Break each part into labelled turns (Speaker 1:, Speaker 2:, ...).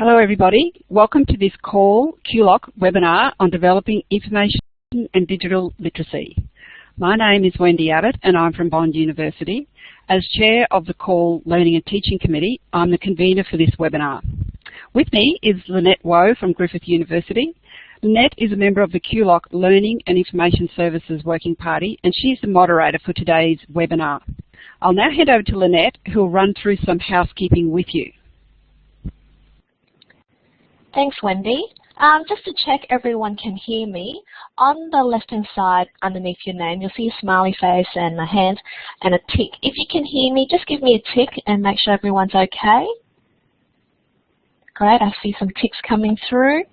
Speaker 1: Hello everybody, welcome to this CAUL QULOC webinar on developing information and digital literacy. My name is Wendy Abbott and I'm from Bond University. As Chair of the CAUL Learning and Teaching Committee, I'm the convener for this webinar. With me is Lynette Woe from Griffith University. Lynette is a member of the QULOC Learning and Information Services Working Party and she's the moderator for today's webinar. I'll now hand over to Lynette who will run through some housekeeping with you.
Speaker 2: Thanks, Wendy. Just to check everyone can hear me, on the left-hand side underneath your name, you'll see a smiley face and a hand and a tick. If you can hear me, just give me a tick and make sure everyone's okay. Great, I see some ticks coming through.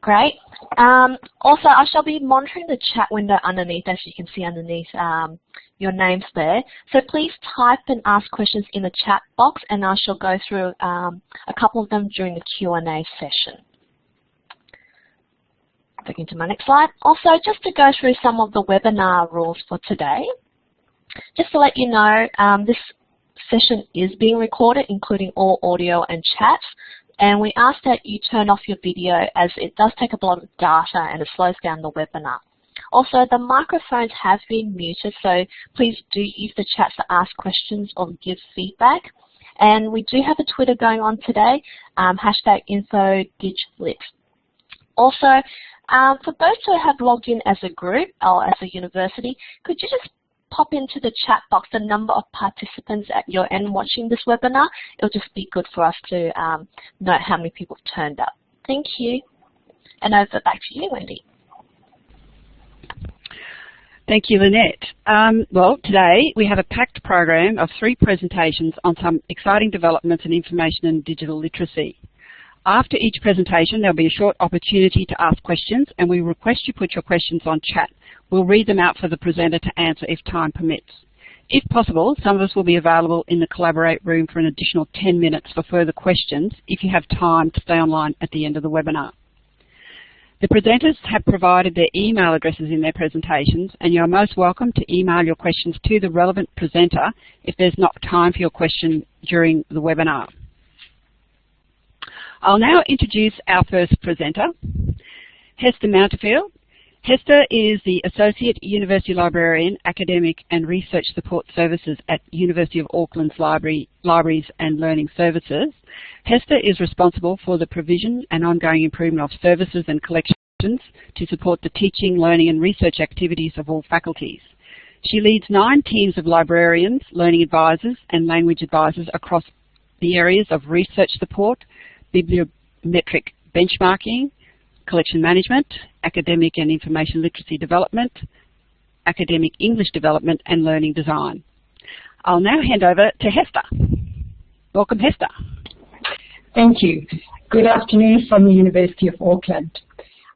Speaker 2: Great. Also, I shall be monitoring the chat window underneath, as you can see underneath your names there. So please type and ask questions in the chat box, and I shall go through a couple of them during the Q&A session. Clicking to my next slide. Also, just to go through some of the webinar rules for today, just to let you know, this session is being recorded, including all audio and chats. And we ask that you turn off your video as it does take up a lot of data and it slows down the webinar. Also, the microphones have been muted, so please do use the chat to ask questions or give feedback. And we do have a Twitter going on today, #InfoDigLit. Also, for those who have logged in as a group or as a university, could you just pop into the chat box the number of participants at your end watching this webinar? It'll just be good for us to know how many people have turned up. Thank you. And over back to you, Wendy.
Speaker 1: Thank you, Lynette. Well, today we have a packed program of 3 presentations on some exciting developments in information and digital literacy. After each presentation, there'll be a short opportunity to ask questions, and we request you put your questions on chat. We'll read them out for the presenter to answer if time permits. If possible, some of us will be available in the Collaborate room for an additional 10 minutes for further questions if you have time to stay online at the end of the webinar. The presenters have provided their email addresses in their presentations, and you're most welcome to email your questions to the relevant presenter if there's not time for your question during the webinar. I'll now introduce our first presenter, Hester Mountefield. Hester is the Associate University Librarian, Academic and Research Support Services at University of Auckland's Libraries and Learning Services. Hester is responsible for the provision and ongoing improvement of services and collections to support the teaching, learning and research activities of all faculties. She leads 9 teams of librarians, learning advisors and language advisors across the areas of research support, bibliometric benchmarking, collection management, academic and information literacy development, academic English development and learning design. I'll now hand over to Hester. Welcome, Hester.
Speaker 3: Thank you. Good afternoon from the University of Auckland.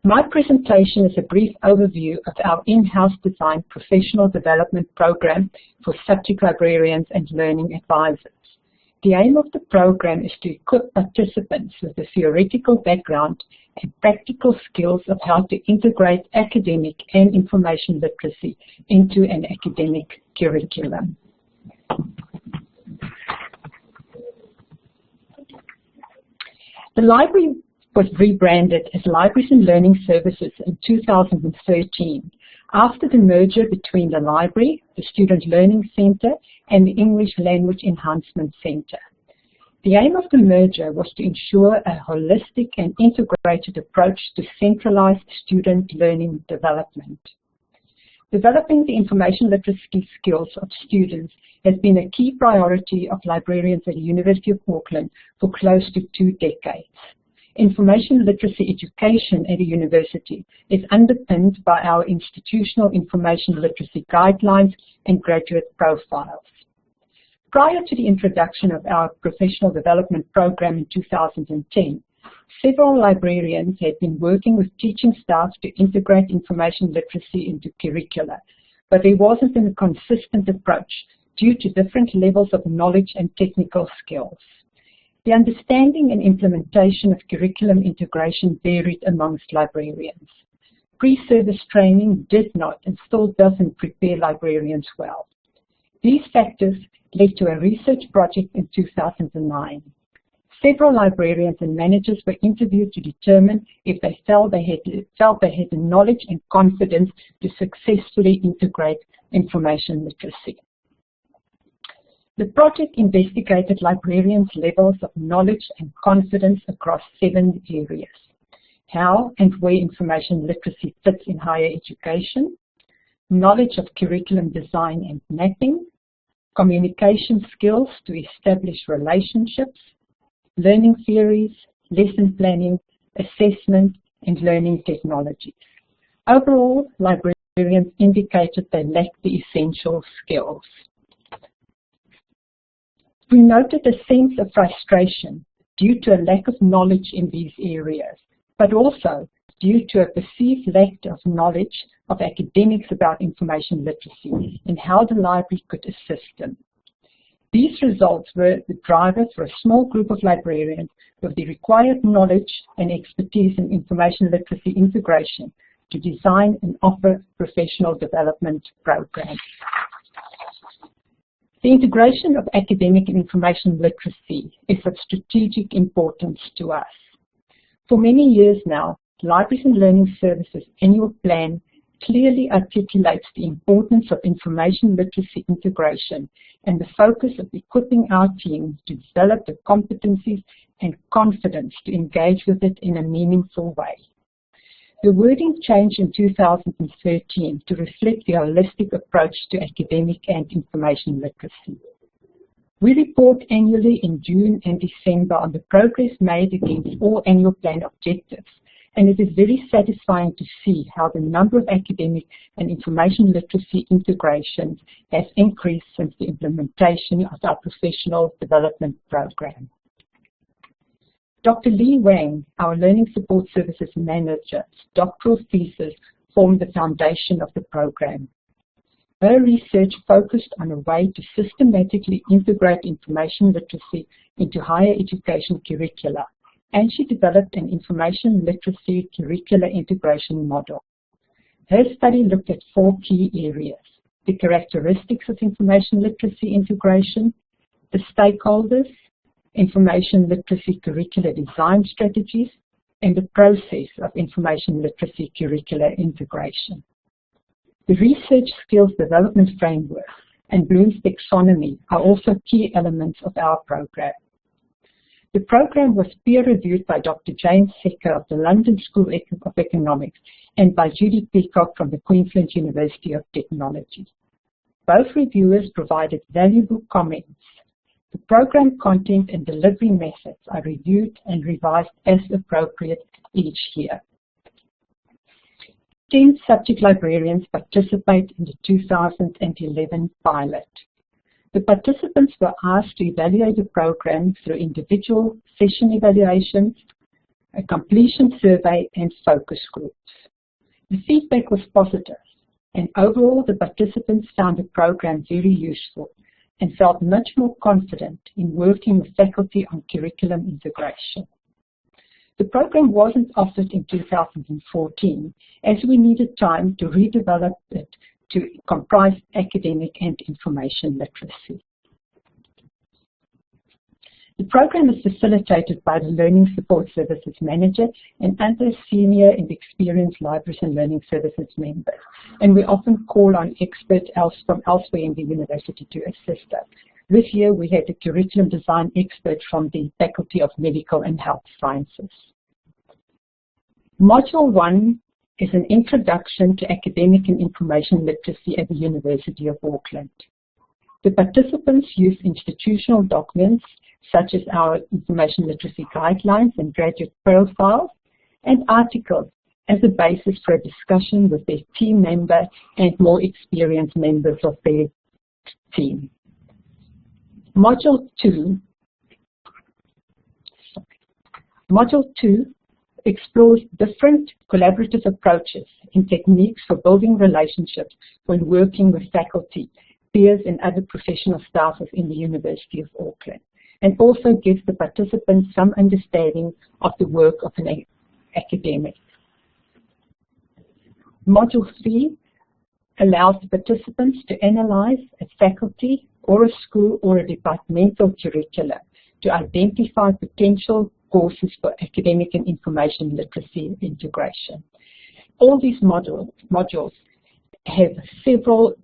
Speaker 3: My presentation is a brief overview of our in-house designed professional development program for subject librarians and learning advisors. The aim of the program is to equip participants with a theoretical background and practical skills of how to integrate academic and information literacy into an academic curriculum. The library was rebranded as Libraries and Learning Services in 2013 after the merger between the library, the Student Learning Centre and the English Language Enhancement Centre. The aim of the merger was to ensure a holistic and integrated approach to centralised student learning development. Developing the information literacy skills of students has been a key priority of librarians at the University of Auckland for close to 2 decades. Information literacy education at the university is underpinned by our institutional information literacy guidelines and graduate profiles. Prior to the introduction of our professional development program in 2010, several librarians had been working with teaching staff to integrate information literacy into curricula, but there wasn't a consistent approach due to different levels of knowledge and technical skills. The understanding and implementation of curriculum integration varied amongst librarians. Pre-service training did not and still doesn't prepare librarians well. These factors led to a research project in 2009. Several librarians and managers were interviewed to determine if they felt they had the knowledge and confidence to successfully integrate information literacy. The project investigated librarians' levels of knowledge and confidence across 7 areas: how and where information literacy fits in higher education, knowledge of curriculum design and mapping, communication skills to establish relationships, learning theories, lesson planning, assessment, and learning technologies. Overall, librarians indicated they lacked the essential skills. We noted a sense of frustration due to a lack of knowledge in these areas, but also due to a perceived lack of knowledge of academics about information literacy and how the library could assist them. These results were the drivers for a small group of librarians with the required knowledge and expertise in information literacy integration to design and offer professional development programs. The integration of academic and information literacy is of strategic importance to us. For many years now, Libraries and Learning Services Annual Plan clearly articulates the importance of information literacy integration and the focus of equipping our team to develop the competencies and confidence to engage with it in a meaningful way. The wording changed in 2013 to reflect the holistic approach to academic and information literacy. We report annually in June and December on the progress made against all annual plan objectives, and it is very satisfying to see how the number of academic and information literacy integrations has increased since the implementation of our professional development program. Dr. Lee Wang, our Learning Support Services Manager's doctoral thesis formed the foundation of the program. Her research focused on a way to systematically integrate information literacy into higher education curricula, and she developed an information literacy curricular integration model. Her study looked at 4 key areas: the characteristics of information literacy integration, the stakeholders, information literacy curricular design strategies, and the process of information literacy curricular integration. The research skills development framework and Bloom's taxonomy are also key elements of our program. The program was peer-reviewed by Dr. James Secker of the London School of Economics and by Judy Peacock from the Queensland University of Technology. Both reviewers provided valuable comments. The program content and delivery methods are reviewed and revised as appropriate each year. 10 subject librarians participate in the 2011 pilot. The participants were asked to evaluate the program through individual session evaluations, a completion survey, and focus groups. The feedback was positive, and overall the participants found the program very useful and felt much more confident in working with faculty on curriculum integration. The program wasn't offered in 2014 as we needed time to redevelop it to comprise academic and information literacy. The program is facilitated by the Learning Support Services Manager and other senior and experienced Libraries and Learning Services members, and we often call on experts from elsewhere in the university to assist us. This year we had a curriculum design expert from the Faculty of Medical and Health Sciences. Module 1 is an introduction to academic and information literacy at the University of Auckland. The participants use institutional documents such as our information literacy guidelines and graduate profiles and articles as a basis for a discussion with their team member and more experienced members of their team. Module 2 explores different collaborative approaches and techniques for building relationships when working with faculty, peers, and other professional staff within the University of Auckland, and also gives the participants some understanding of the work of an academic. Module 3 allows the participants to analyze a faculty or a school or a departmental curriculum to identify potential courses for academic and information literacy integration. All these modules have several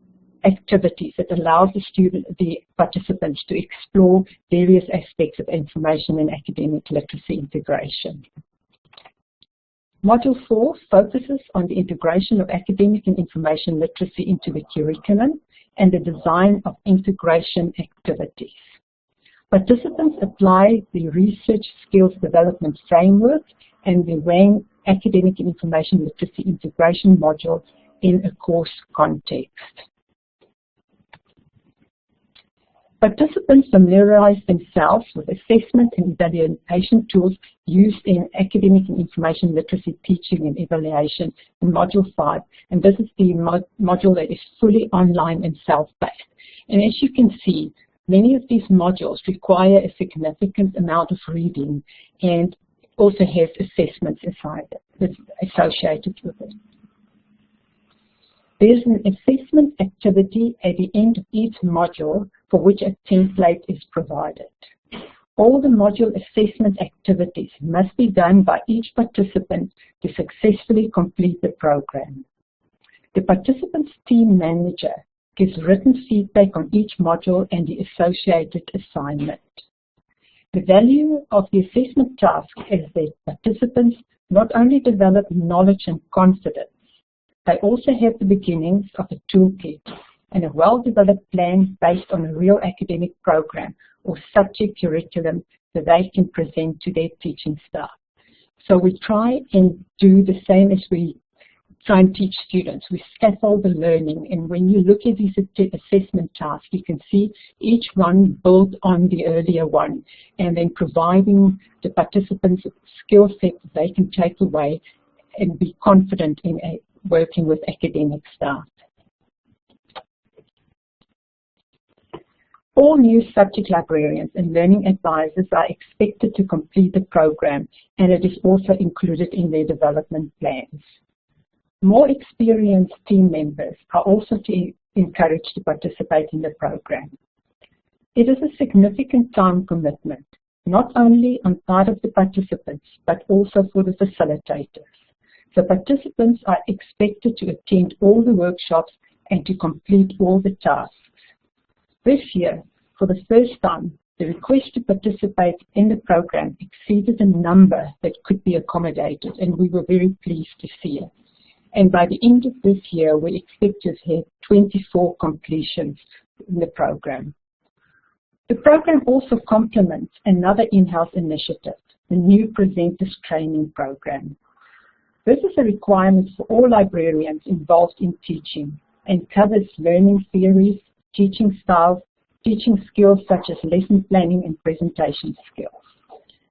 Speaker 3: activities that allow the participants to explore various aspects of information and academic literacy integration. Module 4 focuses on the integration of academic and information literacy into the curriculum and the design of integration activities. Participants apply the Research Skills Development Framework and the RANG Academic and Information Literacy Integration module in a course context. Participants familiarize themselves with assessment and evaluation tools used in academic and information literacy teaching and evaluation in Module 5, and this is the module that is fully online and self-paced. And as you can see, many of these modules require a significant amount of reading and also have assessments associated with it. There's an assessment activity at the end of each module for which a template is provided. All the module assessment activities must be done by each participant to successfully complete the program. The participant's team manager gives written feedback on each module and the associated assignment. The value of the assessment task is that participants not only develop knowledge and confidence, they also have the beginnings of a toolkit and a well-developed plan based on a real academic program or subject curriculum that they can present to their teaching staff. So we try and do the same as we try and teach students. We scaffold the learning, and when you look at these assessment tasks, you can see each one built on the earlier one, and then providing the participants a skill set that they can take away and be confident in working with academic staff. All new subject librarians and learning advisors are expected to complete the program, and it is also included in their development plans. More experienced team members are also encouraged to participate in the program. It is a significant time commitment, not only on part of the participants, but also for the facilitators. The participants are expected to attend all the workshops and to complete all the tasks. This year, for the first time, the request to participate in the program exceeded the number that could be accommodated, and we were very pleased to see it. And by the end of this year, we expect to have 24 completions in the program. The program also complements another in-house initiative, the new Presenters Training Program. This is a requirement for all librarians involved in teaching and covers learning theories, teaching styles, teaching skills such as lesson planning and presentation skills.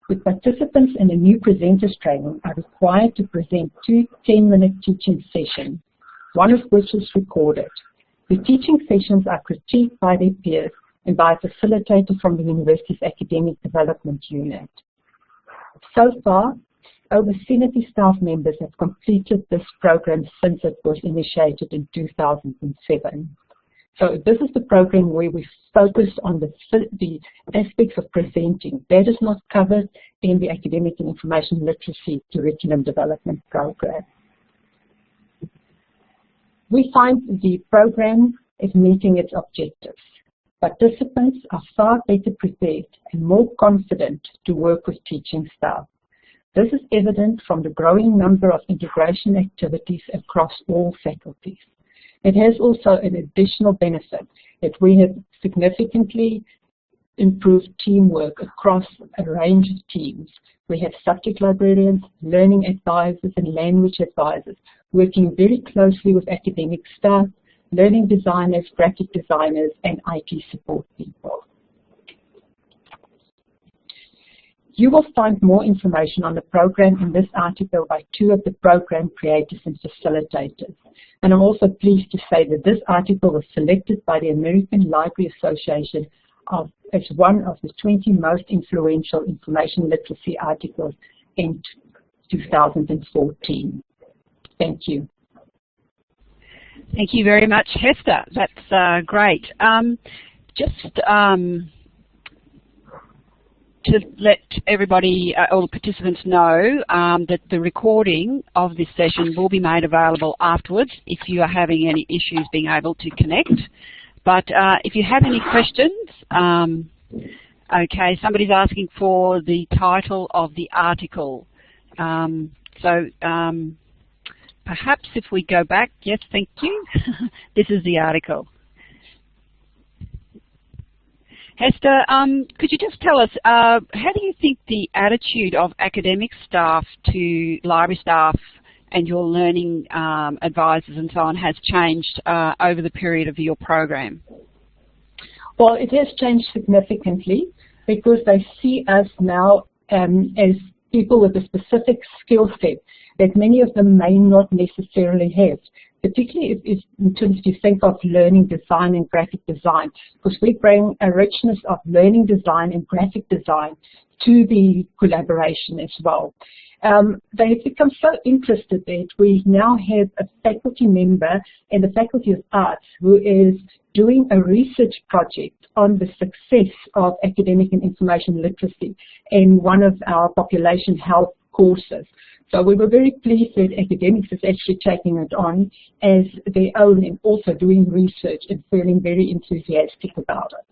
Speaker 3: The participants in the new presenters training are required to present 2 10-minute teaching sessions, one of which is recorded. The teaching sessions are critiqued by their peers and by a facilitator from the university's academic development unit. So far, over 70 staff members have completed this program since it was initiated in 2007. So this is the program where we focused on the aspects of presenting. That is not covered in the academic and information literacy curriculum development program. We find the program is meeting its objectives. Participants are far better prepared and more confident to work with teaching staff. This is evident from the growing number of integration activities across all faculties. It has also an additional benefit that we have significantly improved teamwork across a range of teams. We have subject librarians, learning advisors, and language advisors working very closely with academic staff, learning designers, graphic designers, and IT support people. You will find more information on the program in this article by 2 of the program creators and facilitators. And I'm also pleased to say that this article was selected by the American Library Association as one of the 20 most influential information literacy articles in 2014. Thank you.
Speaker 1: Thank you very much, Hester. That's great. to let everybody, all the participants know that the recording of this session will be made available afterwards if you are having any issues being able to connect. But if you have any questions, okay, somebody's asking for the title of the article. Perhaps if we go back, yes, thank you. This is the article. Hester, could you just tell us, how do you think the attitude of academic staff to library staff and your learning advisors and so on has changed over the period of your program?
Speaker 3: Well, it has changed significantly because they see us now as people with a specific skill set that many of them may not necessarily have, particularly if in terms you think of learning design and graphic design, because we bring a richness of learning design and graphic design to the collaboration as well. They've become so interested that we now have a faculty member in the Faculty of Arts who is doing a research project on the success of academic and information literacy in one of our population health courses. So we were very pleased that academics is actually taking it on as their own and also doing research and feeling very enthusiastic about it.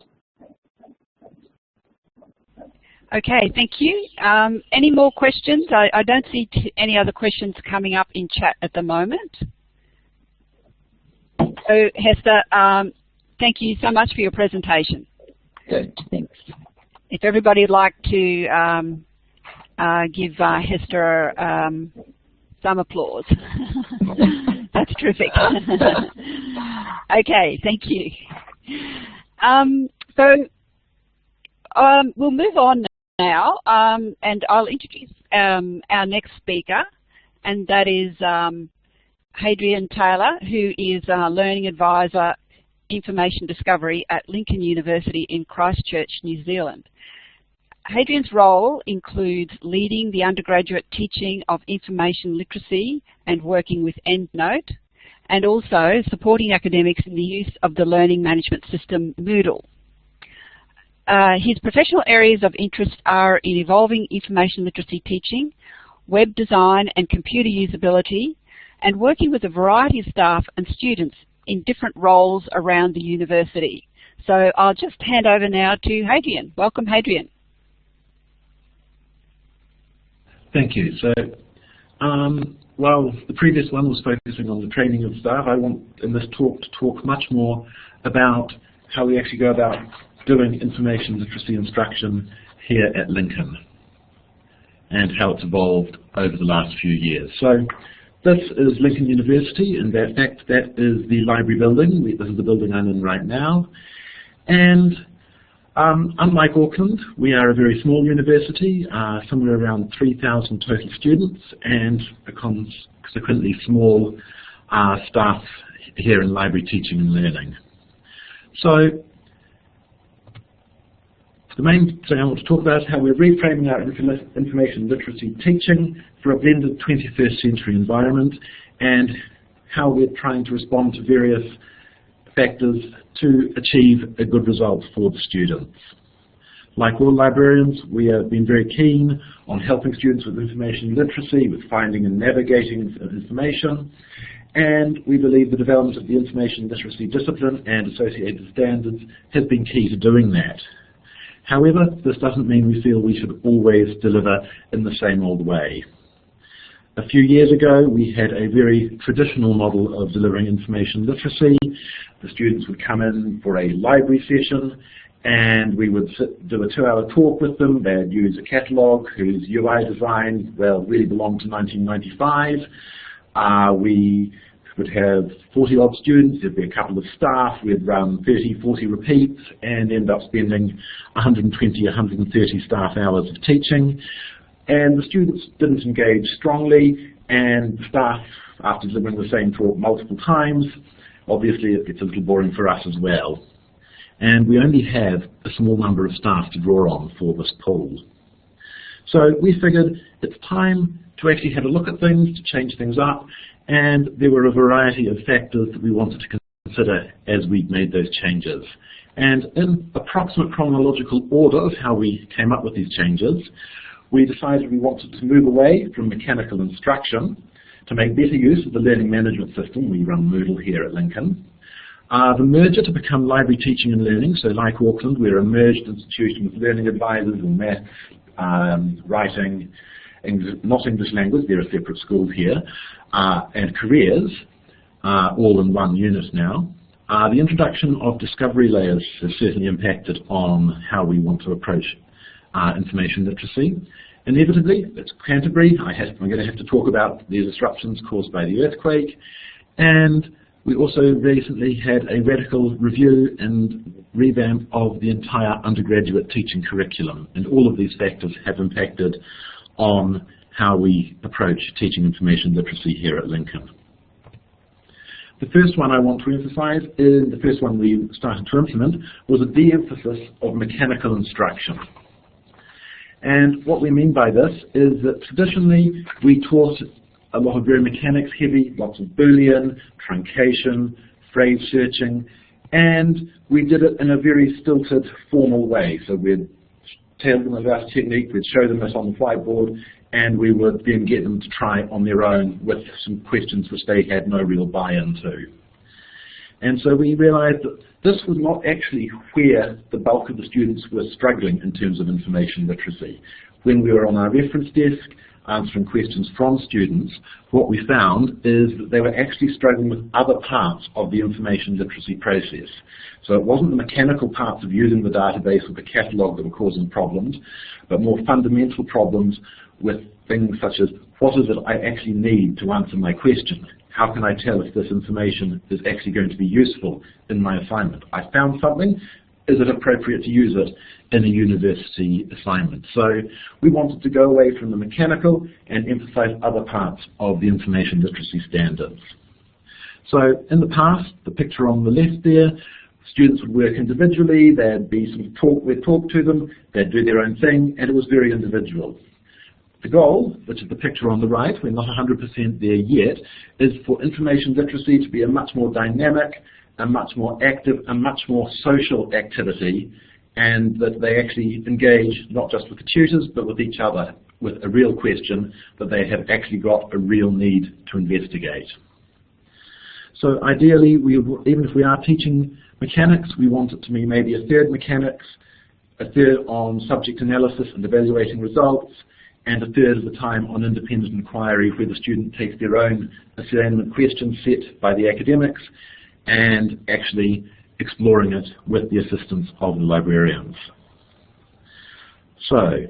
Speaker 1: Okay, thank you. Any more questions? I don't see any other questions coming up in chat at the moment. So Hester, thank you so much for your presentation.
Speaker 3: Good, thanks.
Speaker 1: If everybody would like to give Hester some applause. That's terrific. Okay, thank you. We'll move on now, and I'll introduce our next speaker, and that is Hadrian Taylor, who is a Learning Advisor Information Discovery at Lincoln University in Christchurch, New Zealand. Hadrian's role includes leading the undergraduate teaching of information literacy and working with EndNote, and also supporting academics in the use of the learning management system Moodle. His professional areas of interest are in evolving information literacy teaching, web design and computer usability, and working with a variety of staff and students in different roles around the university. So I'll just hand over now to Hadrian. Welcome, Hadrian.
Speaker 4: Thank you. So, while the previous one was focusing on the training of staff, I want in this talk to talk much more about how we actually go about doing information literacy instruction here at Lincoln and how it's evolved over the last few years. So this is Lincoln University, and in fact that is the library building. This is the building I'm in right now. And unlike Auckland, we are a very small university, somewhere around 3,000 total students, and a consequently small staff here in library teaching and learning. So the main thing I want to talk about is how we're reframing our information literacy teaching for a blended 21st century environment, and how we're trying to respond to various factors to achieve a good result for the students. Like all librarians, we have been very keen on helping students with information literacy, with finding and navigating information, and we believe the development of the information literacy discipline and associated standards has been key to doing that. However, this doesn't mean we feel we should always deliver in the same old way. A few years ago, we had a very traditional model of delivering information literacy. The students would come in for a library session, and we would do a 2-hour talk with them. They'd use a catalogue whose UI design, well, really belonged to 1995. We would have 40-odd students, there'd be a couple of staff, we'd run 30, 40 repeats, and end up spending 120, 130 staff hours of teaching. And the students didn't engage strongly, and the staff, after delivering the same talk multiple times, obviously it gets a little boring for us as well. And we only have a small number of staff to draw on for this pool. So we figured it's time to actually have a look at things, to change things up, and there were a variety of factors that we wanted to consider as we made those changes. And in approximate chronological order of how we came up with these changes, we decided we wanted to move away from mechanical instruction to make better use of the learning management system. We run Moodle here at Lincoln. The merger to become library teaching and learning, so like Auckland, we're a merged institution with learning advisors in math, writing, not English language, there are separate schools here, and careers, all in one unit now. The introduction of discovery layers has certainly impacted on how we want to approach information literacy. Inevitably, it's Canterbury. I'm going to have to talk about the disruptions caused by the earthquake. And we also recently had a radical review and revamp of the entire undergraduate teaching curriculum. And all of these factors have impacted on how we approach teaching information literacy here at Lincoln. The first one I want to emphasize is the first one we started to implement was a de-emphasis of mechanical instruction. And what we mean by this is that traditionally we taught a lot of very mechanics heavy, lots of Boolean, truncation, phrase searching, and we did it in a very stilted, formal way. So we'd tell them about a technique, we'd show them this on the whiteboard, and we would then get them to try it on their own with some questions which they had no real buy-in to. And so we realized that this was not actually where the bulk of the students were struggling in terms of information literacy. When we were on our reference desk answering questions from students, what we found is that they were actually struggling with other parts of the information literacy process. So it wasn't the mechanical parts of using the database or the catalogue that were causing problems, but more fundamental problems with things such as, what is it I actually need to answer my question? How can I tell if this information is actually going to be useful in my assignment? I found something, is it appropriate to use it in a university assignment? So we wanted to go away from the mechanical and emphasize other parts of the information literacy standards. So in the past, the picture on the left there, students would work individually, there'd be some talk, we'd talk to them, they'd do their own thing, and it was very individual. The goal, which is the picture on the right, we're not 100% there yet, is for information literacy to be a much more dynamic, a much more active, a much more social activity, and that they actually engage not just with the tutors, but with each other, with a real question that they have actually got a real need to investigate. So ideally, even if we are teaching mechanics, we want it to be maybe a third mechanics, a third on subject analysis and evaluating results, and a third of the time on independent inquiry, where the student takes their own assignment question set by the academics and actually exploring it with the assistance of the librarians. So,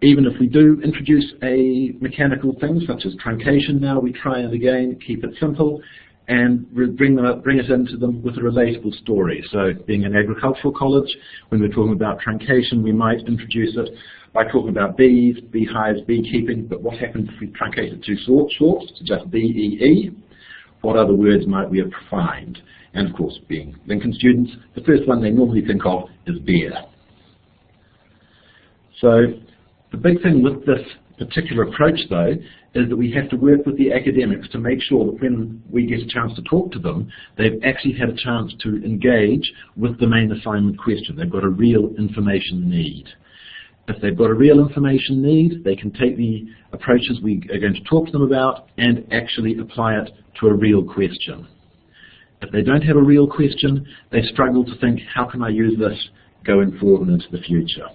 Speaker 4: even if we do introduce a mechanical thing such as truncation now, we try and again keep it simple and bring it into them with a relatable story. So being an agricultural college, when we're talking about truncation, we might introduce it by talking about bees, beehives, beekeeping, but what happens if we truncate it too short to just B-E-E? What other words might we have find? And of course, being Lincoln students, the first one they normally think of is beer. So the big thing with this particular approach, though, is that we have to work with the academics to make sure that when we get a chance to talk to them, they've actually had a chance to engage with the main assignment question. They've got a real information need. If they've got a real information need, they can take the approaches we are going to talk to them about and actually apply it to a real question. If they don't have a real question, they struggle to think, how can I use this going forward and into the future?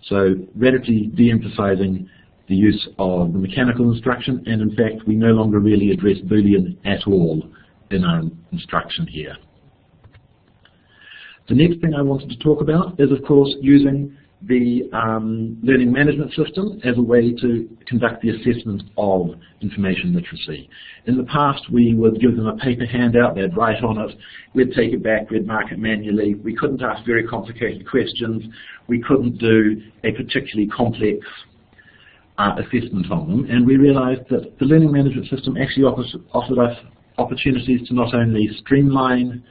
Speaker 4: So radically de-emphasizing the use of the mechanical instruction, and in fact we no longer really address Boolean at all in our instruction here. The next thing I wanted to talk about is, of course, using the learning management system as a way to conduct the assessment of information literacy. In the past, we would give them a paper handout, they'd write on it, we'd take it back, we'd mark it manually. We couldn't ask very complicated questions, we couldn't do a particularly complex assessment on them, and we realized that the learning management system actually offered us opportunities to not only streamline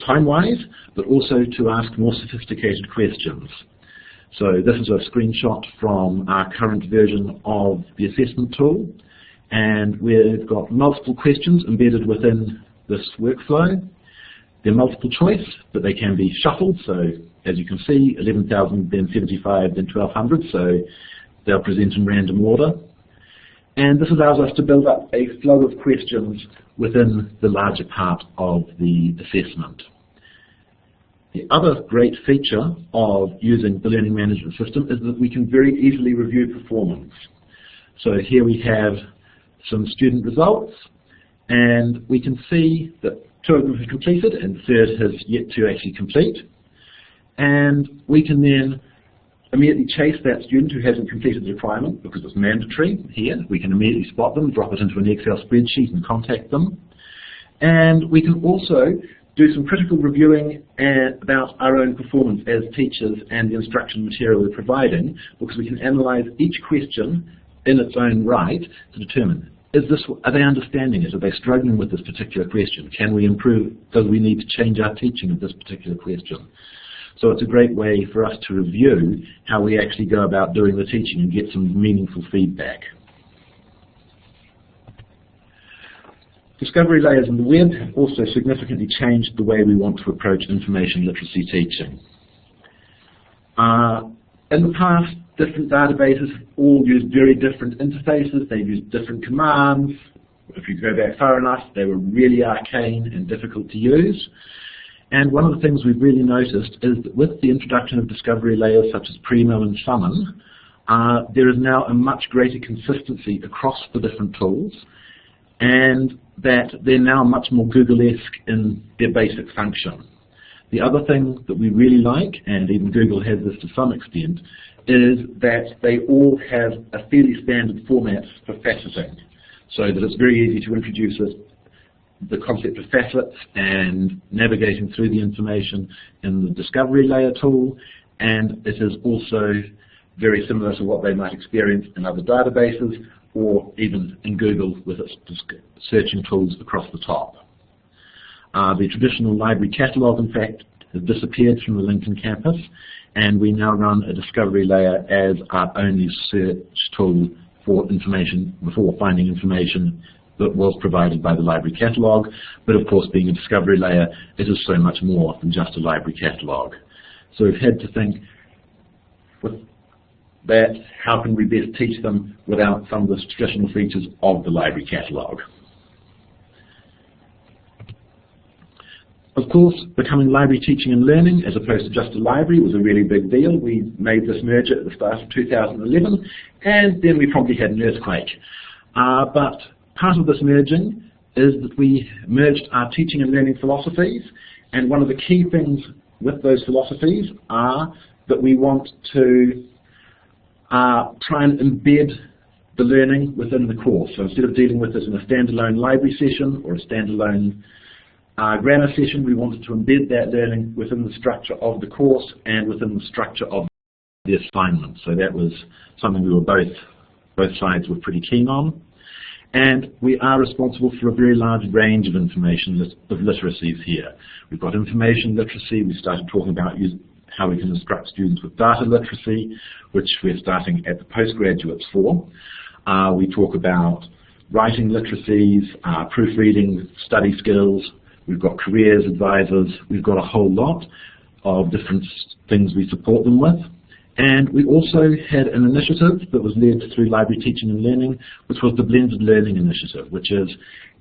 Speaker 4: time-wise, but also to ask more sophisticated questions. So this is a screenshot from our current version of the assessment tool, And we've got multiple questions embedded within this workflow. They're multiple choice, but they can be shuffled. So as you can see, 11,000, then 75, then 1,200. So they'll present in random order. And this allows us to build up a flow of questions within the larger part of the assessment. The other great feature of using the learning management system is that we can very easily review performance. So here we have some student results, and we can see that 2 of them have completed and the 3rd has yet to actually complete. And we can then immediately chase that student who hasn't completed the requirement because it's mandatory here. We can immediately spot them, drop it into an Excel spreadsheet and contact them. And we can also do some critical reviewing about our own performance as teachers and the instruction material we're providing, because we can analyse each question in its own right to determine, are they understanding it? Are they struggling with this particular question? Can we improve? Does we need to change our teaching of this particular question? So it's a great way for us to review how we actually go about doing the teaching and get some meaningful feedback. Discovery layers in the web have also significantly changed the way we want to approach information literacy teaching. In the past, different databases have all used very different interfaces. They've used different commands. If you go back far enough, they were really arcane and difficult to use. And one of the things we've really noticed is that with the introduction of discovery layers such as Primo and Summon, there is now a much greater consistency across the different tools, and that they're now much more Google-esque in their basic function. The other thing that we really like, and even Google has this to some extent, is that they all have a fairly standard format for faceting, so that it's very easy to introduce the concept of facets and navigating through the information in the discovery layer tool, and it is also very similar to what they might experience in other databases or even in Google with its searching tools across the top. The traditional library catalogue, in fact, has disappeared from the Lincoln campus, and we now run a discovery layer as our only search tool for information, before finding information that was provided by the library catalogue. But of course, being a discovery layer, it is so much more than just a library catalogue. So we've had to think with that, how can we best teach them without some of the traditional features of the library catalogue? Of course, becoming library teaching and learning as opposed to just a library was a really big deal. We made this merger at the start of 2011, and then we probably had an earthquake. But part of this merging is that we merged our teaching and learning philosophies, and one of the key things with those philosophies are that we want to try and embed the learning within the course. So instead of dealing with this in a standalone library session or a standalone grammar session, we wanted to embed that learning within the structure of the course and within the structure of the assignment. So that was something we were both sides were pretty keen on. And we are responsible for a very large range of information of literacies here. We've got information literacy. We started talking about how we can instruct students with data literacy, which we're starting at the postgraduates for. We talk about writing literacies, proofreading, study skills. We've got careers advisors. We've got a whole lot of different things we support them with. And we also had an initiative that was led through Library Teaching and Learning, which was the Blended Learning Initiative, which is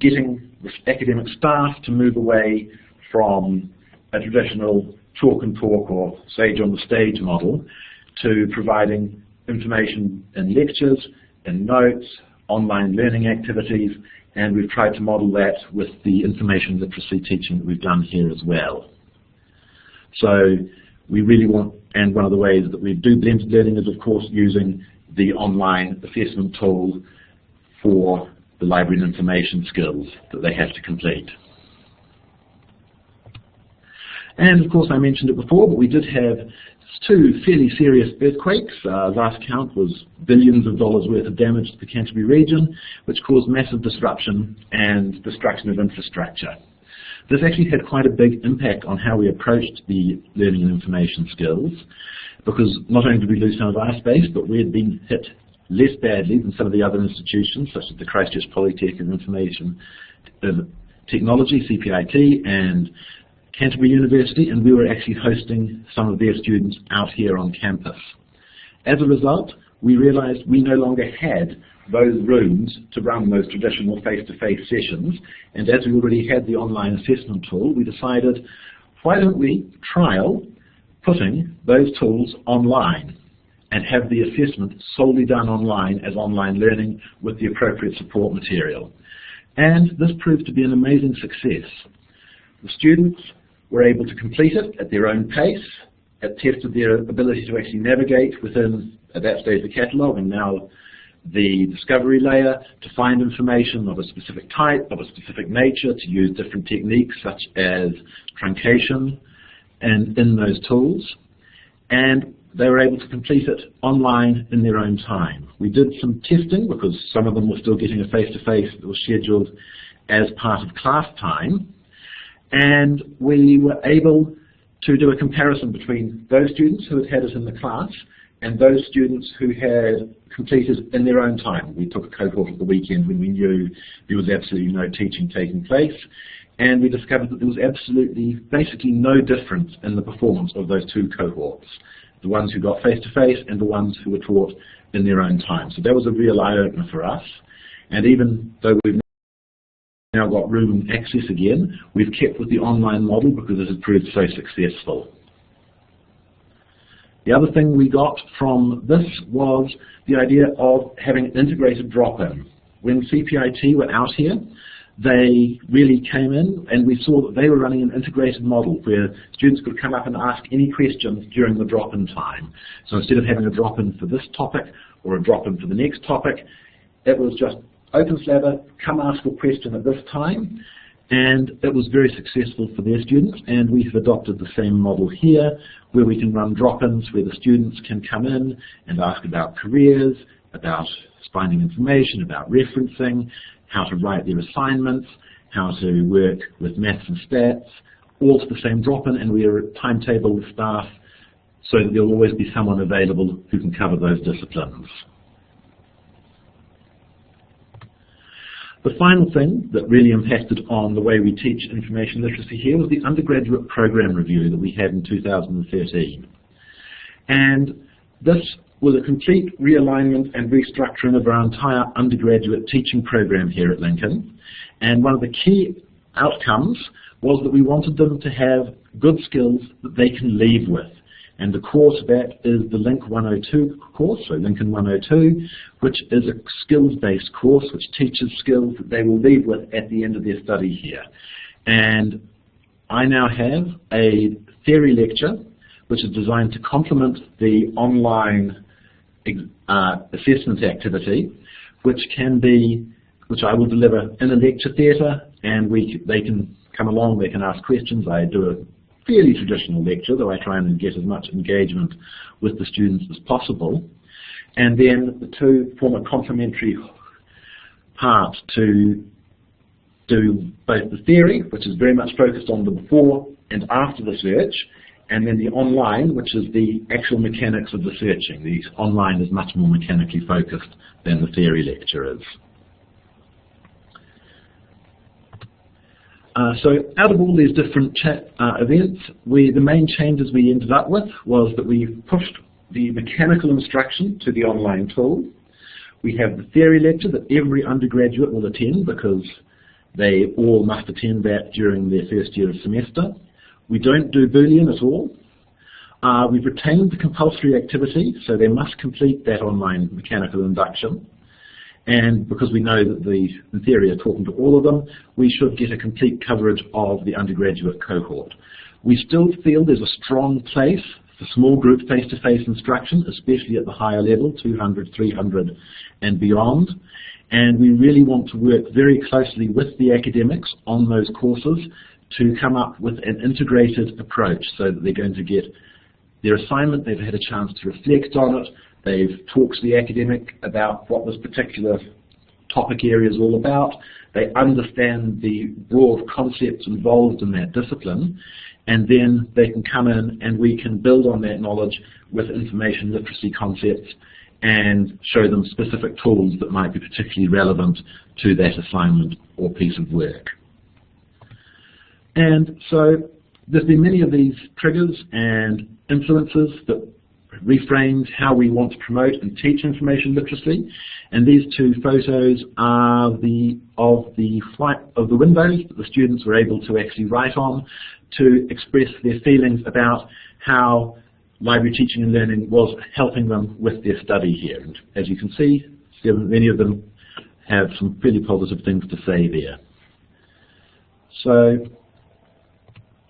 Speaker 4: getting academic staff to move away from a traditional chalk and talk or sage on the stage model to providing information in lectures, in notes, online learning activities, and we've tried to model that with the information literacy teaching that we've done here as well. So we really want, and one of the ways that we do blended learning is of course using the online assessment tool for the library and information skills that they have to complete. And of course I mentioned it before, but we did have 2 fairly serious earthquakes. Last count was billions of dollars worth of damage to the Canterbury region, which caused massive disruption and destruction of infrastructure. This actually had quite a big impact on how we approached the learning and information skills, because not only did we lose some of our space, but we had been hit less badly than some of the other institutions, such as the Christchurch Polytech and Information Technology, CPIT, and Canterbury University, and we were actually hosting some of their students out here on campus. As a result, we realized we no longer had those rooms to run those traditional face-to-face sessions, and as we already had the online assessment tool, we decided, why don't we trial putting those tools online and have the assessment solely done online as online learning with the appropriate support material. And this proved to be an amazing success. The students were able to complete it at their own pace. It tested their ability to actually navigate within, at that stage, the catalogue, and now the discovery layer, to find information of a specific type, of a specific nature, to use different techniques such as truncation and in those tools. And they were able to complete it online in their own time. We did some testing because some of them were still getting a face-to-face that was scheduled as part of class time. And we were able to do a comparison between those students who had had it in the class and those students who had completed in their own time. We took a cohort of the weekend when we knew there was absolutely no teaching taking place, and we discovered that there was absolutely, basically no difference in the performance of those two cohorts, the ones who got face-to-face and the ones who were taught in their own time. So that was a real eye-opener for us, and even though we've now got room and access again, we've kept with the online model because it has proved so successful. The other thing we got from this was the idea of having an integrated drop-in. When CPIT were out here, they really came in and we saw that they were running an integrated model where students could come up and ask any questions during the drop-in time. So instead of having a drop-in for this topic or a drop-in for the next topic, it was just open slather, come ask a question at this time, and it was very successful for their students, and we have adopted the same model here where we can run drop-ins where the students can come in and ask about careers, about finding information, about referencing, how to write their assignments, how to work with maths and stats, all to the same drop-in, and we are timetable the staff so that there will always be someone available who can cover those disciplines. The final thing that really impacted on the way we teach information literacy here was the undergraduate program review that we had in 2013. And this was a complete realignment and restructuring of our entire undergraduate teaching program here at Lincoln. And one of the key outcomes was that we wanted them to have good skills that they can leave with. And the core to that is the Link 102 course, so Lincoln 102, which is a skills-based course which teaches skills that they will leave with at the end of their study here. And I now have a theory lecture which is designed to complement the online assessment activity, which I will deliver in a lecture theatre, and they can come along, they can ask questions. I do a fairly traditional lecture, though I try and get as much engagement with the students as possible. And then the two form a complementary part to do both the theory, which is very much focused on the before and after the search, and then the online, which is the actual mechanics of the searching. The online is much more mechanically focused than the theory lecture is. So out of all these different events, the main changes we ended up with was that we pushed the mechanical instruction to the online tool. We have the theory lecture that every undergraduate will attend because they all must attend that during their first year of semester. We don't do Boolean at all. We've retained the compulsory activity, so they must complete that online mechanical induction. And because we know that in theory are talking to all of them, we should get a complete coverage of the undergraduate cohort. We still feel there's a strong place for small group face-to-face instruction, especially at the higher level, 200, 300 and beyond. And we really want to work very closely with the academics on those courses to come up with an integrated approach so that they're going to get their assignment, they've had a chance to reflect on it, they've talked to the academic about what this particular topic area is all about, they understand the broad concepts involved in that discipline, and then they can come in and we can build on that knowledge with information literacy concepts and show them specific tools that might be particularly relevant to that assignment or piece of work. And so there's been many of these triggers and influences that reframed how we want to promote and teach information literacy. And these two photos are of the windows that the students were able to actually write on to express their feelings about how library teaching and learning was helping them with their study here. And as you can see, many of them have some fairly positive things to say there. So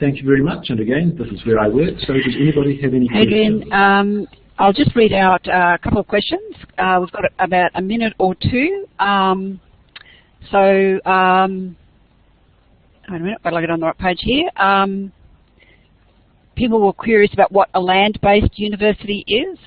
Speaker 4: thank you very much, and again, this is where I work, so does anybody have any questions?
Speaker 1: Adrian, I'll just read out a couple of questions. We've got about a minute or two. Wait a minute, I'll get on the right page here. People were curious about what a land-based university is.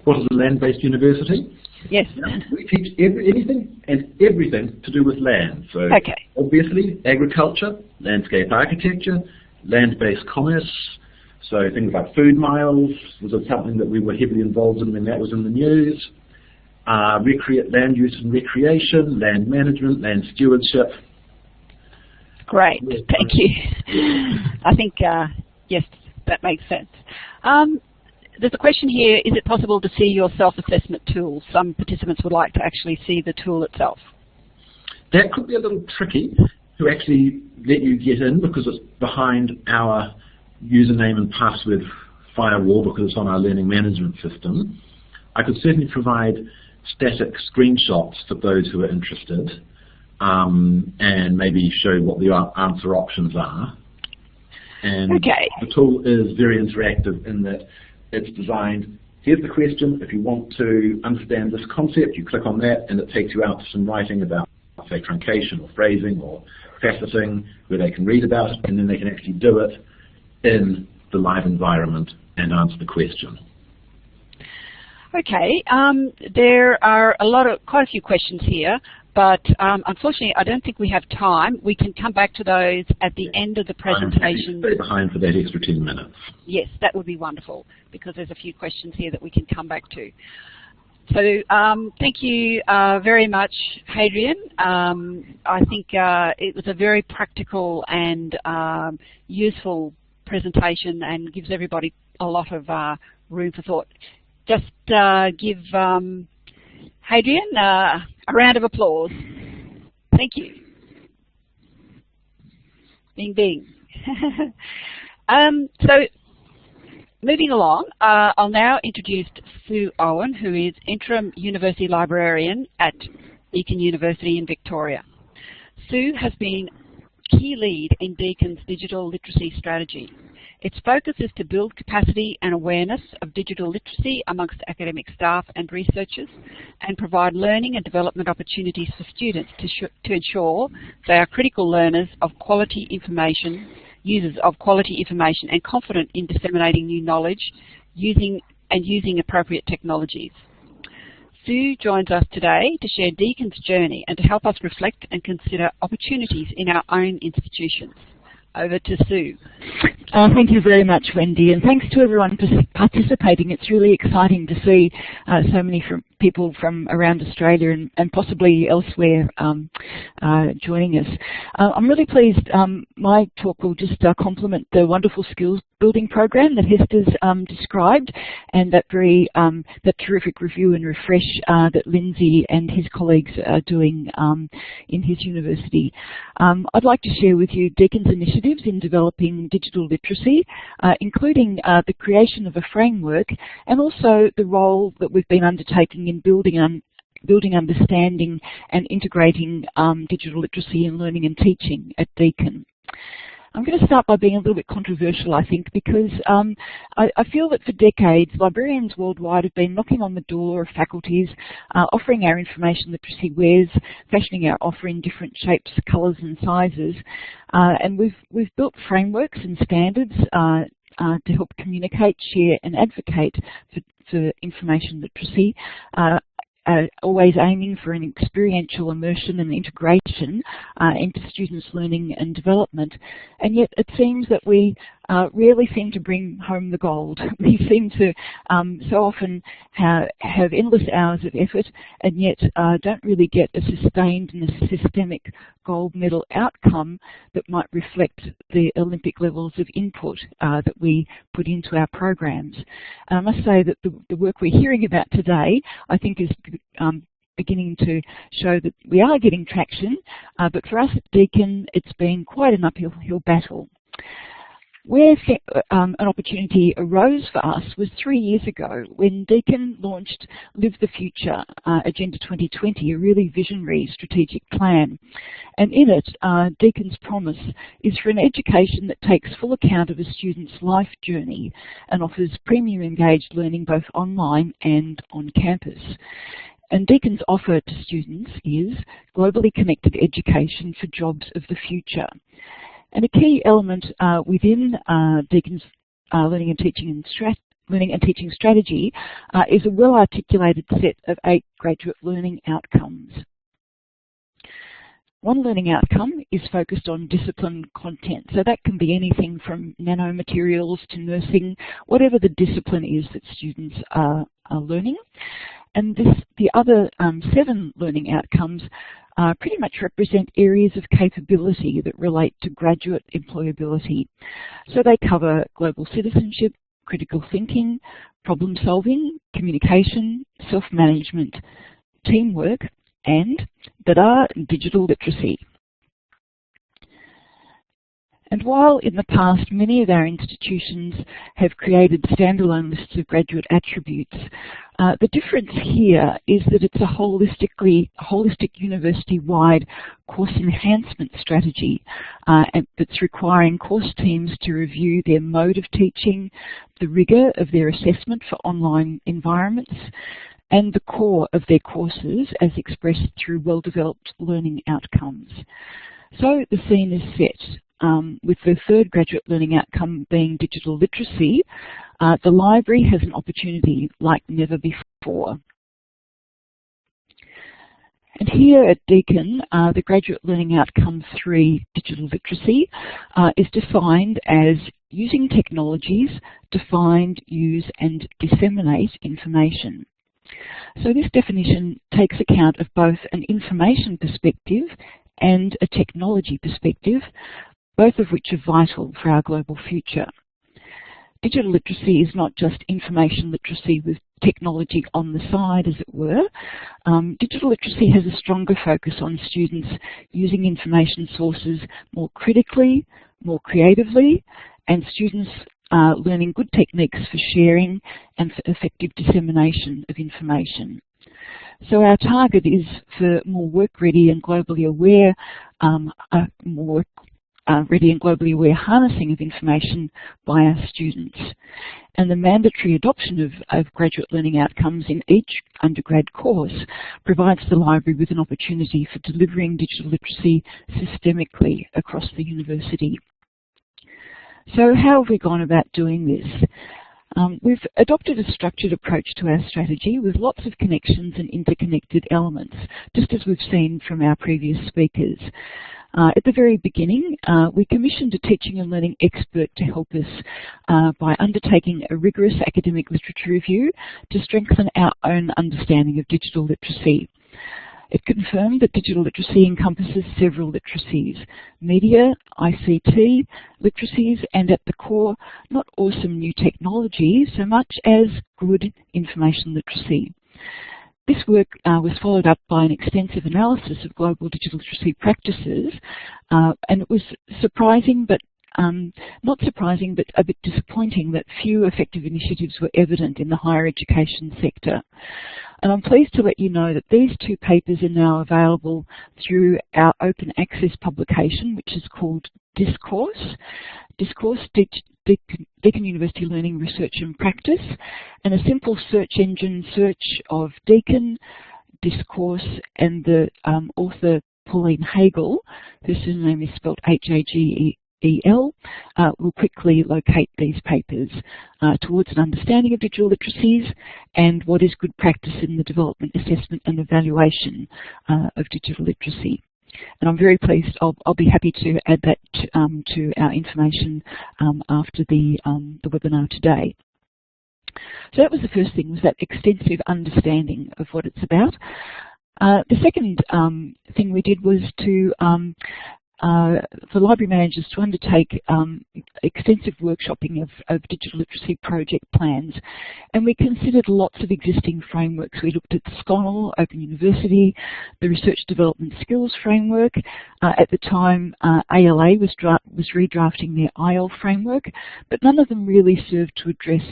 Speaker 4: What is a land-based university?
Speaker 1: Yes.
Speaker 4: We teach anything and everything to do with land. So
Speaker 1: okay.
Speaker 4: Obviously agriculture, landscape architecture, land-based commerce, so things like food miles was something that we were heavily involved in when that was in the news, land use and recreation, land management, land stewardship.
Speaker 1: Great, thank you. I think, yes, that makes sense. There's a question here, is it possible to see your self-assessment tool? Some participants would like to actually see the tool itself.
Speaker 4: That could be a little tricky to actually let you get in because it's behind our username and password firewall because it's on our learning management system. I could certainly provide static screenshots for those who are interested and maybe show what the answer options are. And
Speaker 1: okay.
Speaker 4: The tool is very interactive in that it's designed, here's the question, if you want to understand this concept, you click on that and it takes you out to some writing about, say, truncation or phrasing or faceting, where they can read about it and then they can actually do it in the live environment and answer the question.
Speaker 1: Okay, there are quite a few questions here, but unfortunately I don't think we have time. We can come back to those at the end of the presentation.
Speaker 4: Stay behind for that extra 10 minutes.
Speaker 1: Yes, that would be wonderful because there's a few questions here that we can come back to. So thank you very much, Hadrian. I think it was a very practical and useful presentation and gives everybody a lot of room for thought. Just give Hadrian a round of applause. Thank you. Bing, bing. So moving along, I'll now introduce Sue Owen, who is Interim University Librarian at Deakin University in Victoria. Sue has been key lead in Deakin's digital literacy strategy. Its focus is to build capacity and awareness of digital literacy amongst academic staff and researchers and provide learning and development opportunities for students to ensure they are critical learners of quality information, users of quality information and confident in disseminating new knowledge using appropriate technologies. Sue joins us today to share Deakin's journey and to help us reflect and consider opportunities in our own institutions. Over to Sue.
Speaker 5: Thank you very much, Wendy, and thanks to everyone for participating. It's really exciting to see so many people from around Australia and possibly elsewhere joining us. I'm really pleased. My talk will just complement the wonderful skills building program that Hester's described, and that terrific review and refresh that Lindsay and his colleagues are doing in his university. I'd like to share with you Deakin's initiatives in developing digital literacy, including the creation of a framework and also the role that we've been undertaking in building understanding and integrating digital literacy in learning and teaching at Deakin. I'm going to start by being a little bit controversial, I think, because I feel that for decades, librarians worldwide have been knocking on the door of faculties, offering our information literacy wares, fashioning our offer in different shapes, colours and sizes. And we've built frameworks and standards to help communicate, share and advocate for information literacy. Always aiming for an experiential immersion and integration into students' learning and development. And yet it seems that we rarely seem to bring home the gold. We seem to so often have endless hours of effort and yet don't really get a sustained and a systemic gold medal outcome that might reflect the Olympic levels of input that we put into our programs. And I must say that the work we're hearing about today, I think, is beginning to show that we are getting traction, but for us at Deakin, it's been quite an uphill battle. Where an opportunity arose for us was 3 years ago when Deakin launched Live the Future, Agenda 2020, a really visionary strategic plan. And in it, Deakin's promise is for an education that takes full account of a student's life journey and offers premium engaged learning both online and on campus. And Deakin's offer to students is globally connected education for jobs of the future. And a key element within Deakin's learning and teaching strategy is a well-articulated set of 8 graduate learning outcomes. One learning outcome is focused on discipline content. So that can be anything from nanomaterials to nursing, whatever the discipline is that students are learning. And the other 7 learning outcomes pretty much represent areas of capability that relate to graduate employability. So they cover global citizenship, critical thinking, problem solving, communication, self-management, teamwork, and digital literacy. And while in the past many of our institutions have created standalone lists of graduate attributes, the difference here is that it's a holistic university-wide course enhancement strategy that's requiring course teams to review their mode of teaching, the rigour of their assessment for online environments, and the core of their courses as expressed through well-developed learning outcomes. So the scene is set. With the 3rd graduate learning outcome being digital literacy, the library has an opportunity like never before. And here at Deakin, the graduate learning outcome 3, digital literacy, is defined as using technologies to find, use and disseminate information. So this definition takes account of both an information perspective and a technology perspective, both of which are vital for our global future. Digital literacy is not just information literacy with technology on the side, as it were. Digital literacy has a stronger focus on students using information sources more critically, more creatively, and students learning good techniques for sharing and for effective dissemination of information. So our target is for more work-ready and globally aware, harnessing of information by our students. And the mandatory adoption of graduate learning outcomes in each undergrad course provides the library with an opportunity for delivering digital literacy systemically across the university. So how have we gone about doing this? We've adopted a structured approach to our strategy with lots of connections and interconnected elements, just as we've seen from our previous speakers. At the very beginning, we commissioned a teaching and learning expert to help us by undertaking a rigorous academic literature review to strengthen our own understanding of digital literacy. It confirmed that digital literacy encompasses several literacies: media, ICT, literacies, and at the core, not awesome new technology so much as good information literacy. This work was followed up by an extensive analysis of global digital literacy practices, and it was surprising, but not surprising, but a bit disappointing that few effective initiatives were evident in the higher education sector. And I'm pleased to let you know that these 2 papers are now available through our open access publication, which is called Discourse, Deakin University Learning, Research and Practice, and a simple search engine search of Deakin, Discourse, and the author Pauline Hagel, whose surname is spelled H-A-G-E-L, will quickly locate these papers towards an understanding of digital literacies and what is good practice in the development, assessment and evaluation of digital literacy. And I'm very pleased. I'll be happy to add that to our information after the webinar today. So that was the first thing, was that extensive understanding of what it's about. The second thing we did was to for library managers to undertake extensive workshopping of digital literacy project plans, and we considered lots of existing frameworks. We looked at CAUL, Open University, the Research Development Skills Framework. At the time, ALA was redrafting their IL framework, but none of them really served to address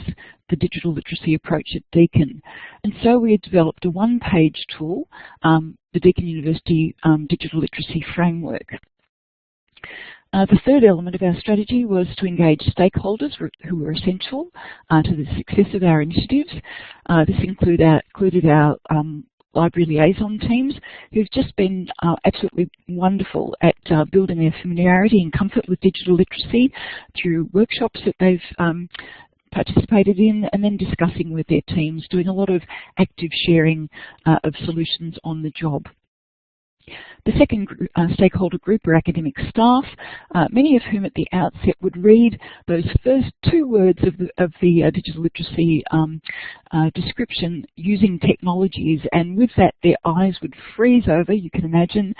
Speaker 5: the digital literacy approach at Deakin. And so we had developed a one-page tool, the Deakin University Digital Literacy Framework. The third element of our strategy was to engage stakeholders who were essential to the success of our initiatives. This included our library liaison teams, who've just been absolutely wonderful at building their familiarity and comfort with digital literacy through workshops that they've participated in, and then discussing with their teams, doing a lot of active sharing of solutions on the job. The second stakeholder group are academic staff, many of whom at the outset would read those first two words of the digital literacy description using technologies, and with that their eyes would freeze over, you can imagine,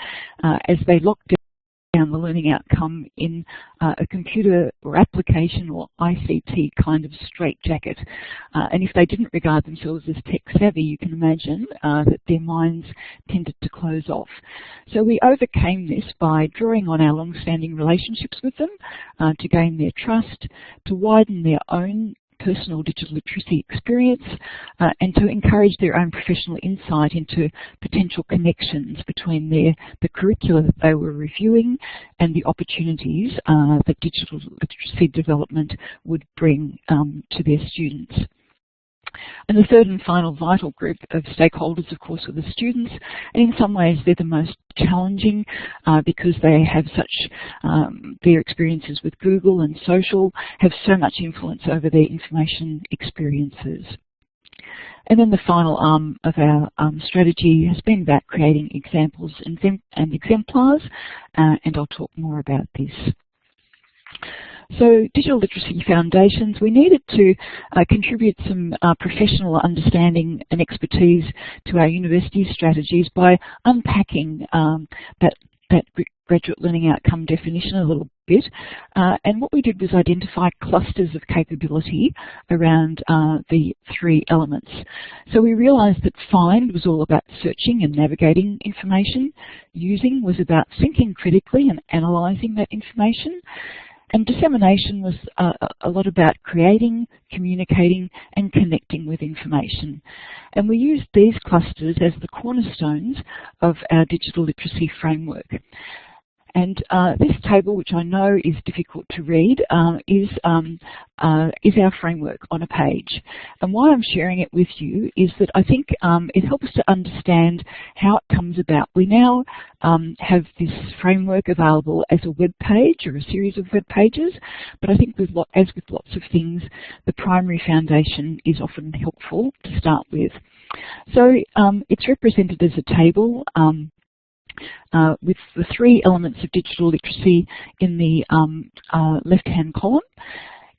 Speaker 5: as they locked down the learning outcome in a computer or application or ICT kind of straitjacket. And if they didn't regard themselves as tech savvy, you can imagine that their minds tended to close off. So we overcame this by drawing on our long-standing relationships with them to gain their trust, to widen their own personal digital literacy experience, and to encourage their own professional insight into potential connections between the curricula that they were reviewing and the opportunities that digital literacy development would bring to their students. And the third and final vital group of stakeholders, of course, are the students, and in some ways they're the most challenging because they have such, their experiences with Google and social have so much influence over their information experiences. And then the final arm of our strategy has been about creating examples and exemplars, and I'll talk more about this. So digital literacy foundations, we needed to contribute some professional understanding and expertise to our university strategies by unpacking that graduate learning outcome definition a little bit. And what we did was identify clusters of capability around the three elements. So we realized that find was all about searching and navigating information. Using was about thinking critically and analyzing that information. And dissemination was a lot about creating, communicating, and connecting with information. And we used these clusters as the cornerstones of our digital literacy framework. And this table, which I know is difficult to read, is our framework on a page. And why I'm sharing it with you is that I think it helps to understand how it comes about. We now have this framework available as a web page or a series of web pages, but I think as with lots of things, the primary foundation is often helpful to start with. So it's represented as a table with the three elements of digital literacy in the left-hand column.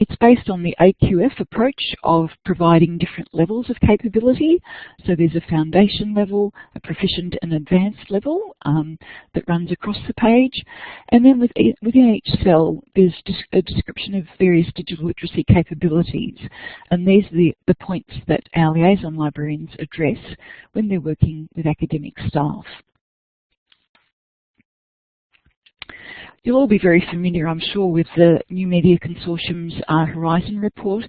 Speaker 5: It's based on the AQF approach of providing different levels of capability. So there's a foundation level, a proficient and advanced level that runs across the page. And then within each cell, there's a description of various digital literacy capabilities. And these are the points that our liaison librarians address when they're working with academic staff. You'll all be very familiar, I'm sure, with the New Media Consortium's Horizon report,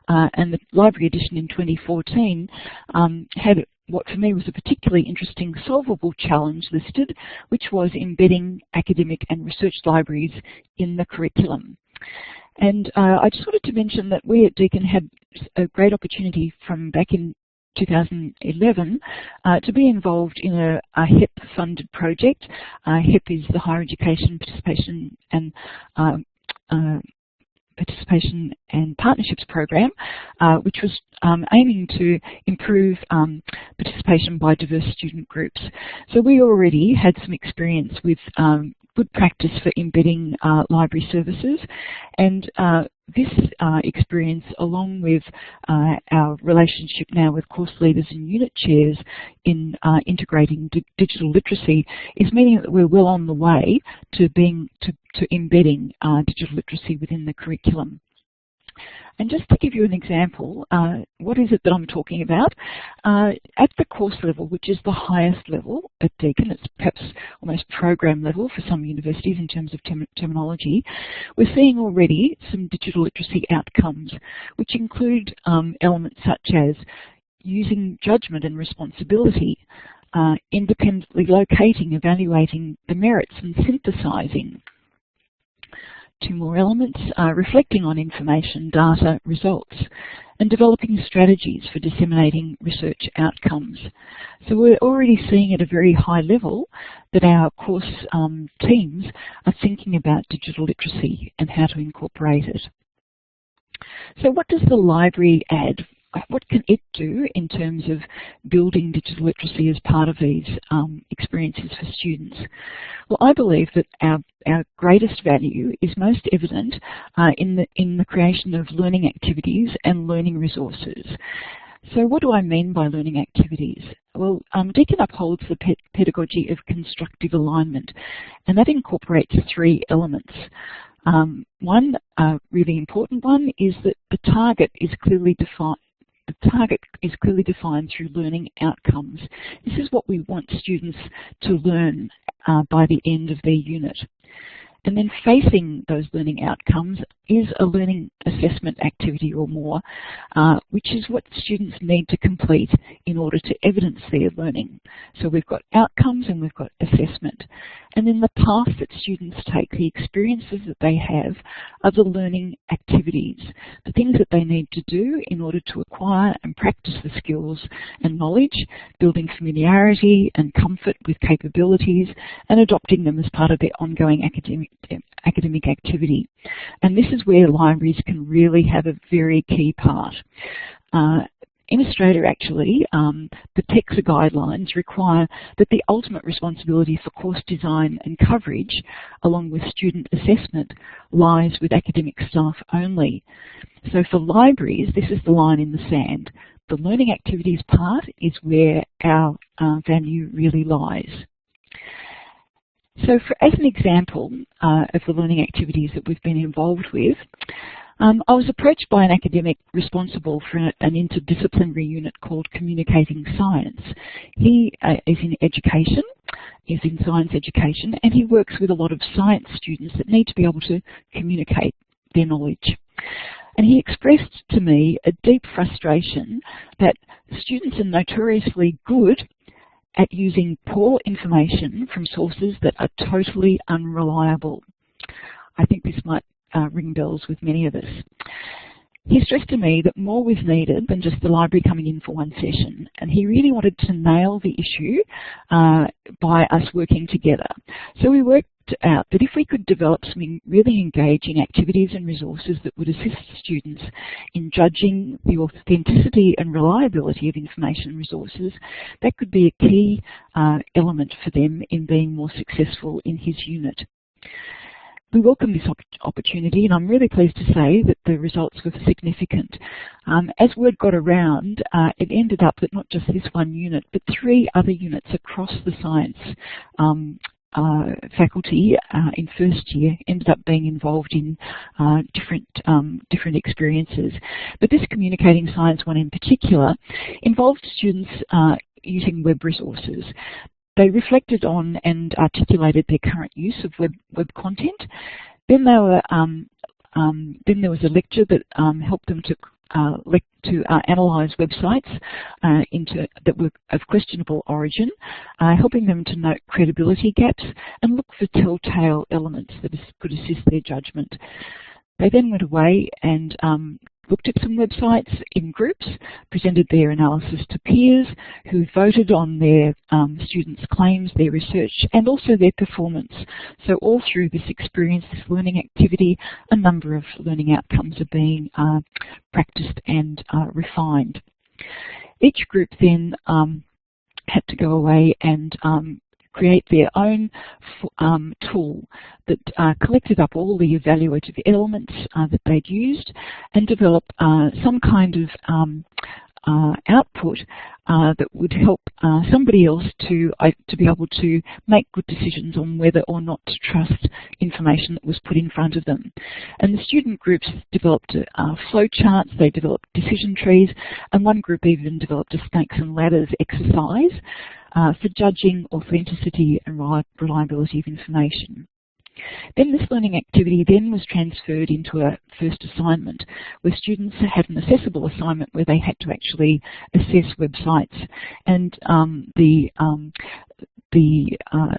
Speaker 5: and the library edition in 2014 had what for me was a particularly interesting solvable challenge listed, which was embedding academic and research libraries in the curriculum. And I just wanted to mention that we at Deakin had a great opportunity from back in 2011 to be involved in a HEP-funded project. HEP is the Higher Education Participation and Partnerships Program, which was aiming to improve participation by diverse student groups. So we already had some experience with good practice for embedding library services, and this experience, along with our relationship now with course leaders and unit chairs in integrating digital literacy, is meaning that we're well on the way to embedding digital literacy within the curriculum. And just to give you an example, what is it that I'm talking about? At the course level, which is the highest level at Deakin, it's perhaps almost program level for some universities in terms of terminology, we're seeing already some digital literacy outcomes, which include elements such as using judgment and responsibility, independently locating, evaluating the merits and synthesizing. Two more elements, reflecting on information, data, results, and developing strategies for disseminating research outcomes. So we're already seeing at a very high level that our course teams are thinking about digital literacy and how to incorporate it. So what does the library add? What can it do in terms of building digital literacy as part of these experiences for students? Well, I believe that our greatest value is most evident in the creation of learning activities and learning resources. So what do I mean by learning activities? Well, Deakin upholds the pedagogy of constructive alignment, and that incorporates three elements. One really important one is that the target is clearly defined. The target is clearly defined through learning outcomes. This is what we want students to learn by the end of their unit. And then facing those learning outcomes is a learning assessment activity or more, which is what students need to complete in order to evidence their learning. So we've got outcomes and we've got assessment. And then the path that students take, the experiences that they have, are the learning activities, the things that they need to do in order to acquire and practice the skills and knowledge, building familiarity and comfort with capabilities, and adopting them as part of their ongoing academic activity. And this is where libraries can really have a very key part. In Australia, actually, the TEXA guidelines require that the ultimate responsibility for course design and coverage, along with student assessment, lies with academic staff only. So for libraries, this is the line in the sand. The learning activities part is where our value really lies. So as an example of the learning activities that we've been involved with, I was approached by an academic responsible for an interdisciplinary unit called Communicating Science. He is in education, is in science education, and he works with a lot of science students that need to be able to communicate their knowledge. And he expressed to me a deep frustration that students are notoriously good at using poor information from sources that are totally unreliable. I think this might ring bells with many of us. He stressed to me that more was needed than just the library coming in for one session, and he really wanted to nail the issue by us working together. So we worked out that if we could develop some really engaging activities and resources that would assist students in judging the authenticity and reliability of information resources, that could be a key element for them in being more successful in his unit. We welcome this opportunity, and I'm really pleased to say that the results were significant. As word got around, it ended up that not just this one unit, but 3 other units across the science faculty in first year ended up being involved in different experiences. But this Communicating Science one in particular involved students using web resources. They reflected on and articulated their current use of web content. Then there was a lecture that helped them to analyse websites that were of questionable origin, helping them to note credibility gaps and look for telltale elements that could assist their judgment. They then went away and looked at some websites in groups, presented their analysis to peers who voted on their students' claims, their research, and also their performance. So all through this experience, this learning activity, a number of learning outcomes are being practiced and refined. Each group then had to go away and create their own tool that collected up all the evaluative elements that they'd used and develop some kind of output that would help somebody else to be able to make good decisions on whether or not to trust information that was put in front of them. And the student groups developed flow charts, they developed decision trees, and one group even developed a snakes and ladders exercise for judging authenticity and reliability of information. Then this learning activity then was transferred into a first assignment where students had an assessable assignment where they had to actually assess websites, and the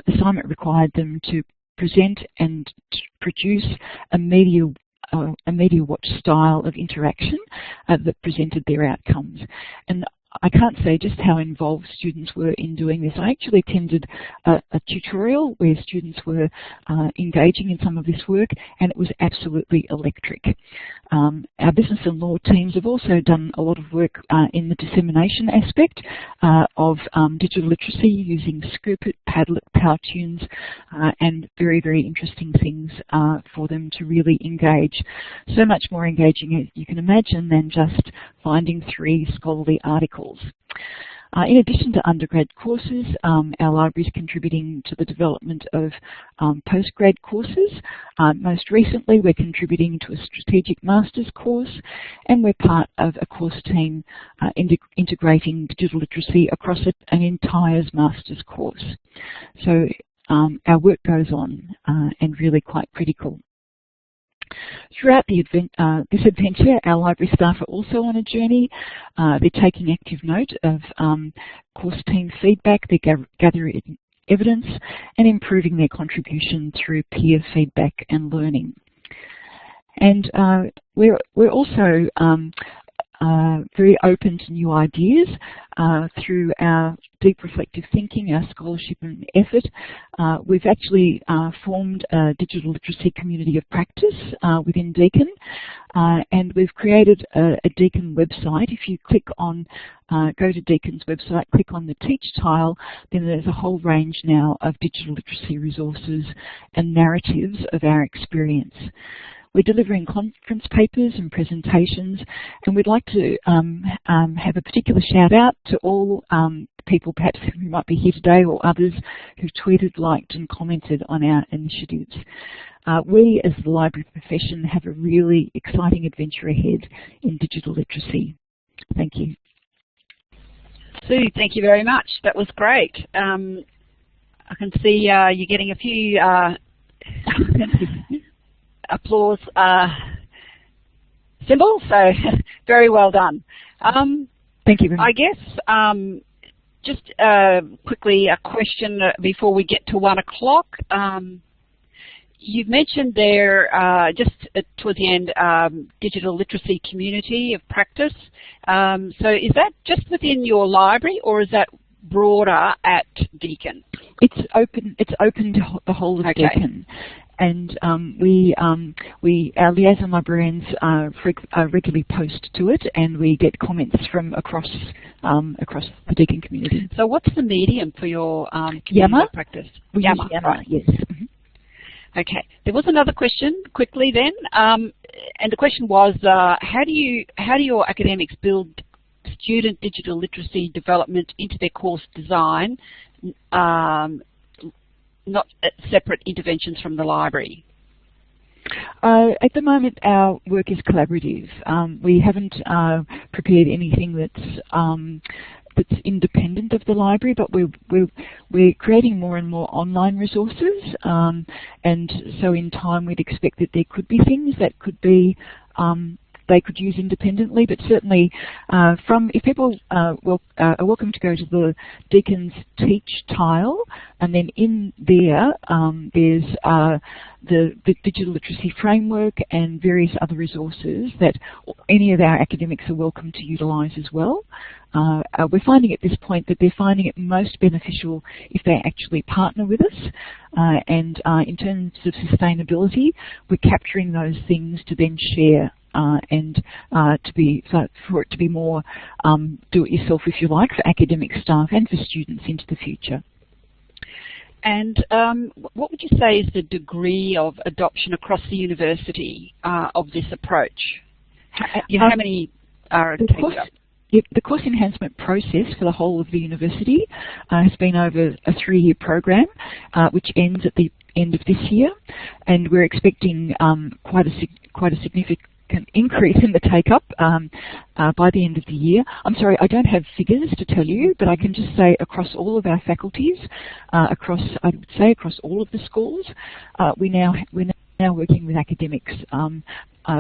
Speaker 5: assignment required them to present and produce a media watch style of interaction that presented their outcomes. And I can't say just how involved students were in doing this. I actually attended a tutorial where students were engaging in some of this work, and it was absolutely electric. Our business and law teams have also done a lot of work in the dissemination aspect of digital literacy using Scoop-It, Padlet, Powtoons, and very, very interesting things for them to really engage. So much more engaging, as you can imagine, than just finding 3 scholarly articles. In addition to undergrad courses, our library is contributing to the development of postgrad courses. Most recently, we're contributing to a strategic master's course, and we're part of a course team integrating digital literacy across an entire master's course. So our work goes on and really quite critical. Throughout this adventure, our library staff are also on a journey. They're taking active note of course team feedback, they're gathering evidence and improving their contribution through peer feedback and learning. And we're also very open to new ideas through our deep reflective thinking, our scholarship and effort. We've actually formed a digital literacy community of practice within Deakin, and we've created a Deakin website. If you click on, go to Deakin's website, click on the Teach tile, then there's a whole range now of digital literacy resources and narratives of our experience. We're delivering conference papers and presentations, and we'd like to have a particular shout out to all people perhaps who might be here today or others who've tweeted, liked and commented on our initiatives. We as the library profession have a really exciting adventure ahead in digital literacy. Thank you.
Speaker 1: Sue, thank you very much. That was great. I can see you're getting a few applause symbols, so very well done.
Speaker 5: Thank you very much.
Speaker 1: I guess just quickly a question before we get to 1 o'clock. You've mentioned there just towards the end digital literacy community of practice. So is that just within your library or is that broader at Deakin?
Speaker 5: It's open to the whole of Deakin. And our liaison librarians regularly post to it, and we get comments from across the Deakin community.
Speaker 1: So what's the medium for your community of practice?
Speaker 5: We use Yammer, right. Yes. Mm-hmm.
Speaker 1: Okay. There was another question quickly then, and the question was, how do your academics build student digital literacy development into their course design? Not separate interventions from the library?
Speaker 5: At the moment, our work is collaborative. We haven't prepared anything that's independent of the library, but we're creating more and more online resources, and so in time we'd expect that there could be things that could be they could use independently, but certainly if people are welcome to go to the Deakin's Teach tile, and then in there there's the digital literacy framework and various other resources that any of our academics are welcome to utilise as well. We're finding at this point that they're finding it most beneficial if they actually partner with us, and in terms of sustainability, we're capturing those things to then share and for it to be more do-it-yourself, if you like, for academic staff and for students into the future.
Speaker 1: And what would you say is the degree of adoption across the university of this approach? How many are taking up?
Speaker 5: The course enhancement process for the whole of the university has been over a 3-year program, which ends at the end of this year, and we're expecting quite a significant increase in the take-up by the end of the year. I'm sorry, I don't have figures to tell you, but I can just say across all of our faculties, I would say across all of the schools, we're now working with academics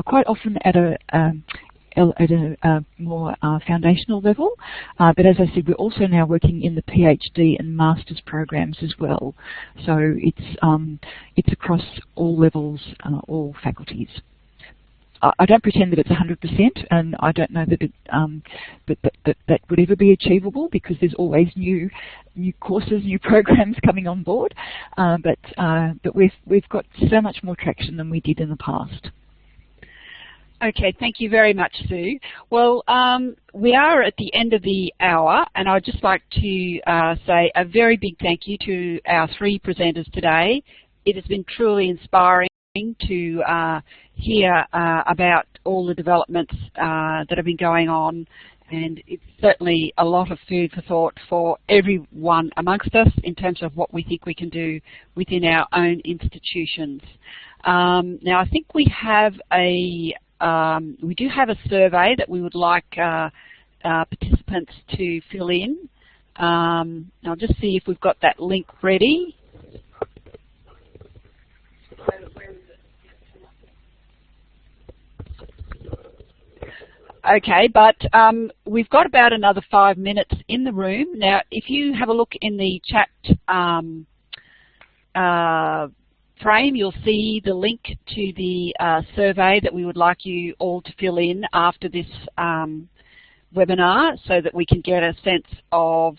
Speaker 5: quite often at a more foundational level, but as I said, we're also now working in the PhD and master's programs as well. So it's across all levels, all faculties. I don't pretend that it's 100%, and I don't know that that would ever be achievable, because there's always new courses, new programs coming on board. But we've got so much more traction than we did in the past.
Speaker 1: Okay, thank you very much, Sue. Well, we are at the end of the hour, and I'd just like to say a very big thank you to our 3 presenters today. It has been truly inspiring to hear about all the developments that have been going on, and it's certainly a lot of food for thought for everyone amongst us in terms of what we think we can do within our own institutions. Now, I think we have we do have a survey that we would like participants to fill in. I'll just see if we've got that link ready. Okay, but we've got about another 5 minutes in the room. Now, if you have a look in the chat frame, you'll see the link to the survey that we would like you all to fill in after this webinar, so that we can get a sense of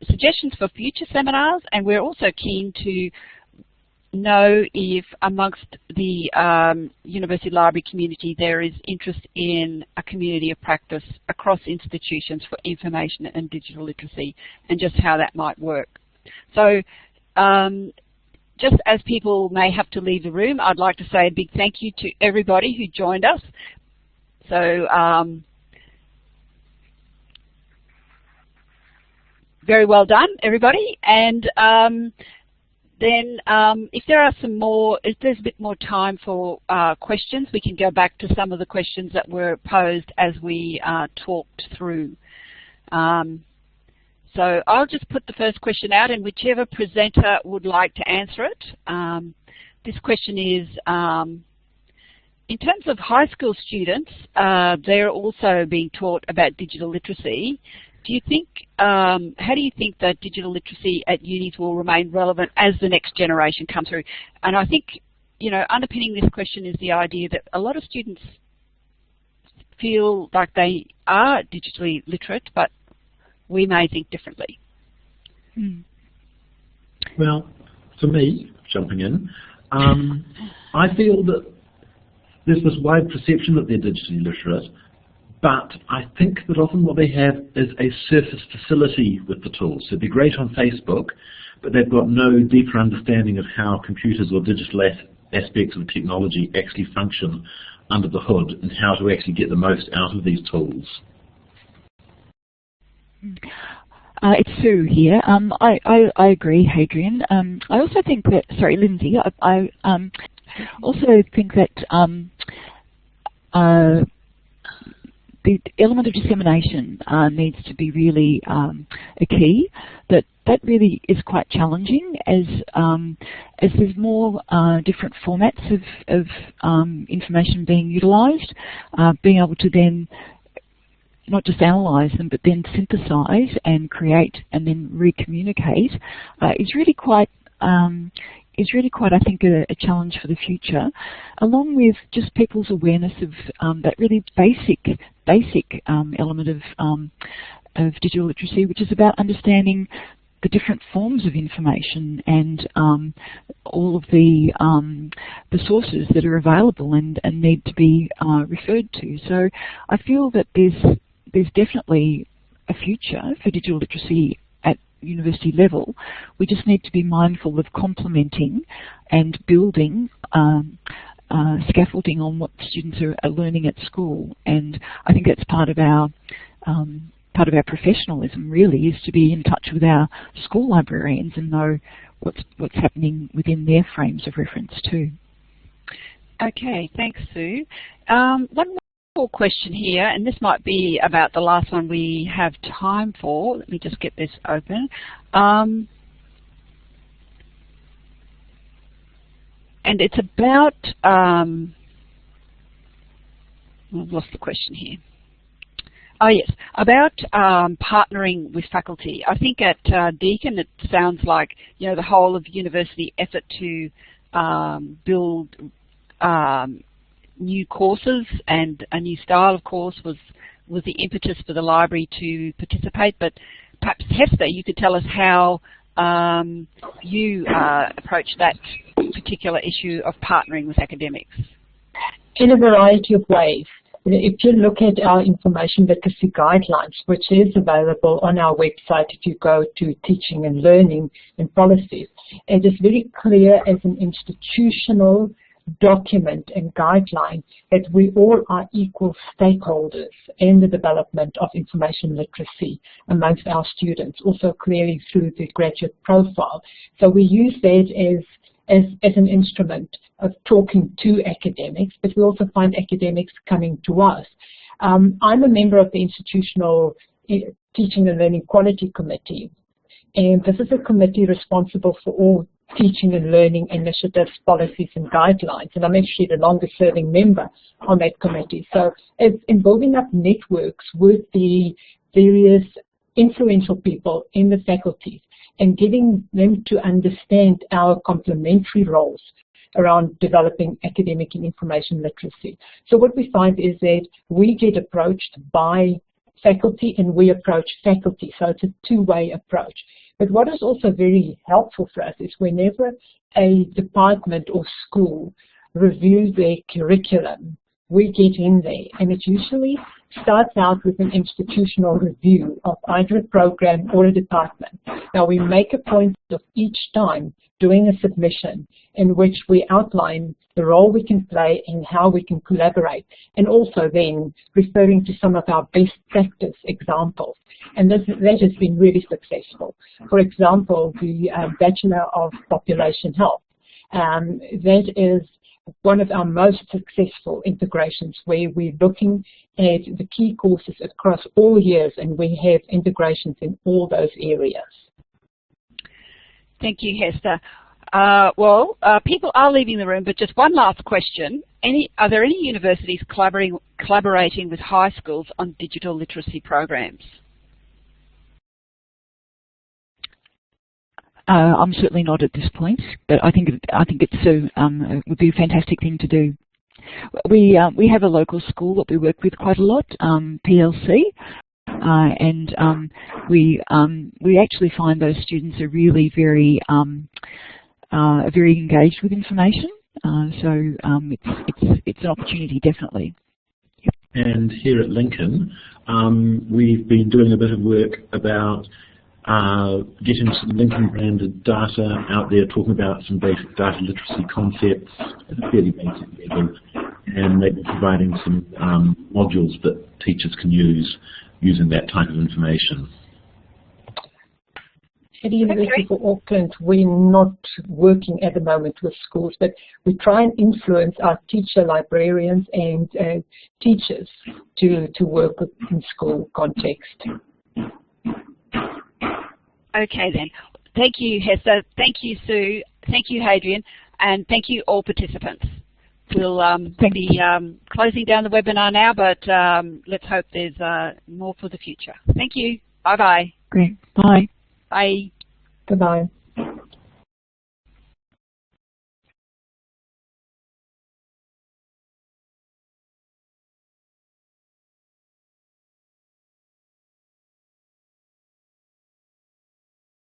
Speaker 1: suggestions for future seminars. And we're also keen to know if amongst the university library community there is interest in a community of practice across institutions for information and digital literacy, and just how that might work. So just as people may have to leave the room, I'd like to say a big thank you to everybody who joined us. So very well done, everybody. And then if there's a bit more time for questions, we can go back to some of the questions that were posed as we talked through. So I'll just put the first question out, and whichever presenter would like to answer it. This question is, in terms of high school students, they're also being taught about digital literacy. Do you think, how do you think that digital literacy at unis will remain relevant as the next generation comes through? And I think, you know, underpinning this question is the idea that a lot of students feel like they are digitally literate, but we may think differently.
Speaker 4: Well, for me, jumping in, I feel that there's this wide perception that they're digitally literate, but I think that often what they have is a surface facility with the tools. So they're great on Facebook, but they've got no deeper understanding of how computers or digital aspects of technology actually function under the hood, and how to actually get the most out of these tools.
Speaker 5: It's Sue here. I agree, Hadrian. I also think that, sorry, Lindsay, I also think that the element of dissemination needs to be really a key, that that really is quite challenging as there's more different formats of information being utilised. Being able to then not just analyse them, but then synthesise and create and then re-communicate is really quite, I think, a challenge for the future, along with just people's awareness of that really basic element of digital literacy, which is about understanding the different forms of information and all of the sources that are available and need to be referred to. So I feel that there's definitely a future for digital literacy at university level. We just need to be mindful of complementing and building scaffolding on what students are learning at school, and I think that's part of our professionalism really, is to be in touch with our school librarians and know what's happening within their frames of reference too.
Speaker 1: Okay, thanks, Sue. One more question here, and this might be about the last one we have time for. Let me just get this open. And it's about, I've lost the question here. Oh yes, about partnering with faculty. I think at Deakin it sounds like, you know, the whole of university effort to build new courses and a new style of course was the impetus for the library to participate. But perhaps Hester, you could tell us how you approach that particular issue of partnering with academics.
Speaker 3: In a variety of ways. If you look at our information literacy guidelines, which is available on our website if you go to teaching and learning and policies, it is very clear as an institutional document and guideline that we all are equal stakeholders in the development of information literacy amongst our students, also clearly through the graduate profile. So we use that as an instrument of talking to academics, but we also find academics coming to us. I'm a member of the Institutional Teaching and Learning Quality Committee, and this is a committee responsible for all teaching and learning initiatives, policies and guidelines, and I'm actually the longest serving member on that committee. So it's in building up networks with the various influential people in the faculties and getting them to understand our complementary roles around developing academic and information literacy. So what we find is that we get approached by faculty and we approach faculty, so it's a two-way approach. But what is also very helpful for us is whenever a department or school reviews their curriculum, we get in there, and it usually starts out with an institutional review of either a program or a department. Now we make a point of each time doing a submission in which we outline the role we can play and how we can collaborate, and also then referring to some of our best practice examples. And that has been really successful. For example, the Bachelor of Population Health. That is one of our most successful integrations, where we're looking at the key courses across all years, and we have integrations in all those areas.
Speaker 1: Thank you, Hester. People are leaving the room, but just one last question. Are there any universities collaborating with high schools on digital literacy programs?
Speaker 5: I'm certainly not at this point, but I think it would be a fantastic thing to do. We have a local school that we work with quite a lot, PLC, and we actually find those students are really very engaged with information. So it's an opportunity, definitely. Yep.
Speaker 4: And here at Lincoln, we've been doing a bit of work about getting some Lincoln-branded data out there, talking about some basic data literacy concepts at a fairly basic level, and maybe providing some modules that teachers can use using that type of information.
Speaker 3: At the University of Auckland, we're not working at the moment with schools, but we try and influence our teacher librarians and teachers to work in school context.
Speaker 1: Okay then. Thank you, Hester. Thank you, Sue. Thank you, Hadrian. And thank you, all participants. We'll be closing down the webinar now, but let's hope there's more for the future. Thank you. Bye-bye.
Speaker 5: Great. Bye.
Speaker 1: Bye.
Speaker 3: Goodbye.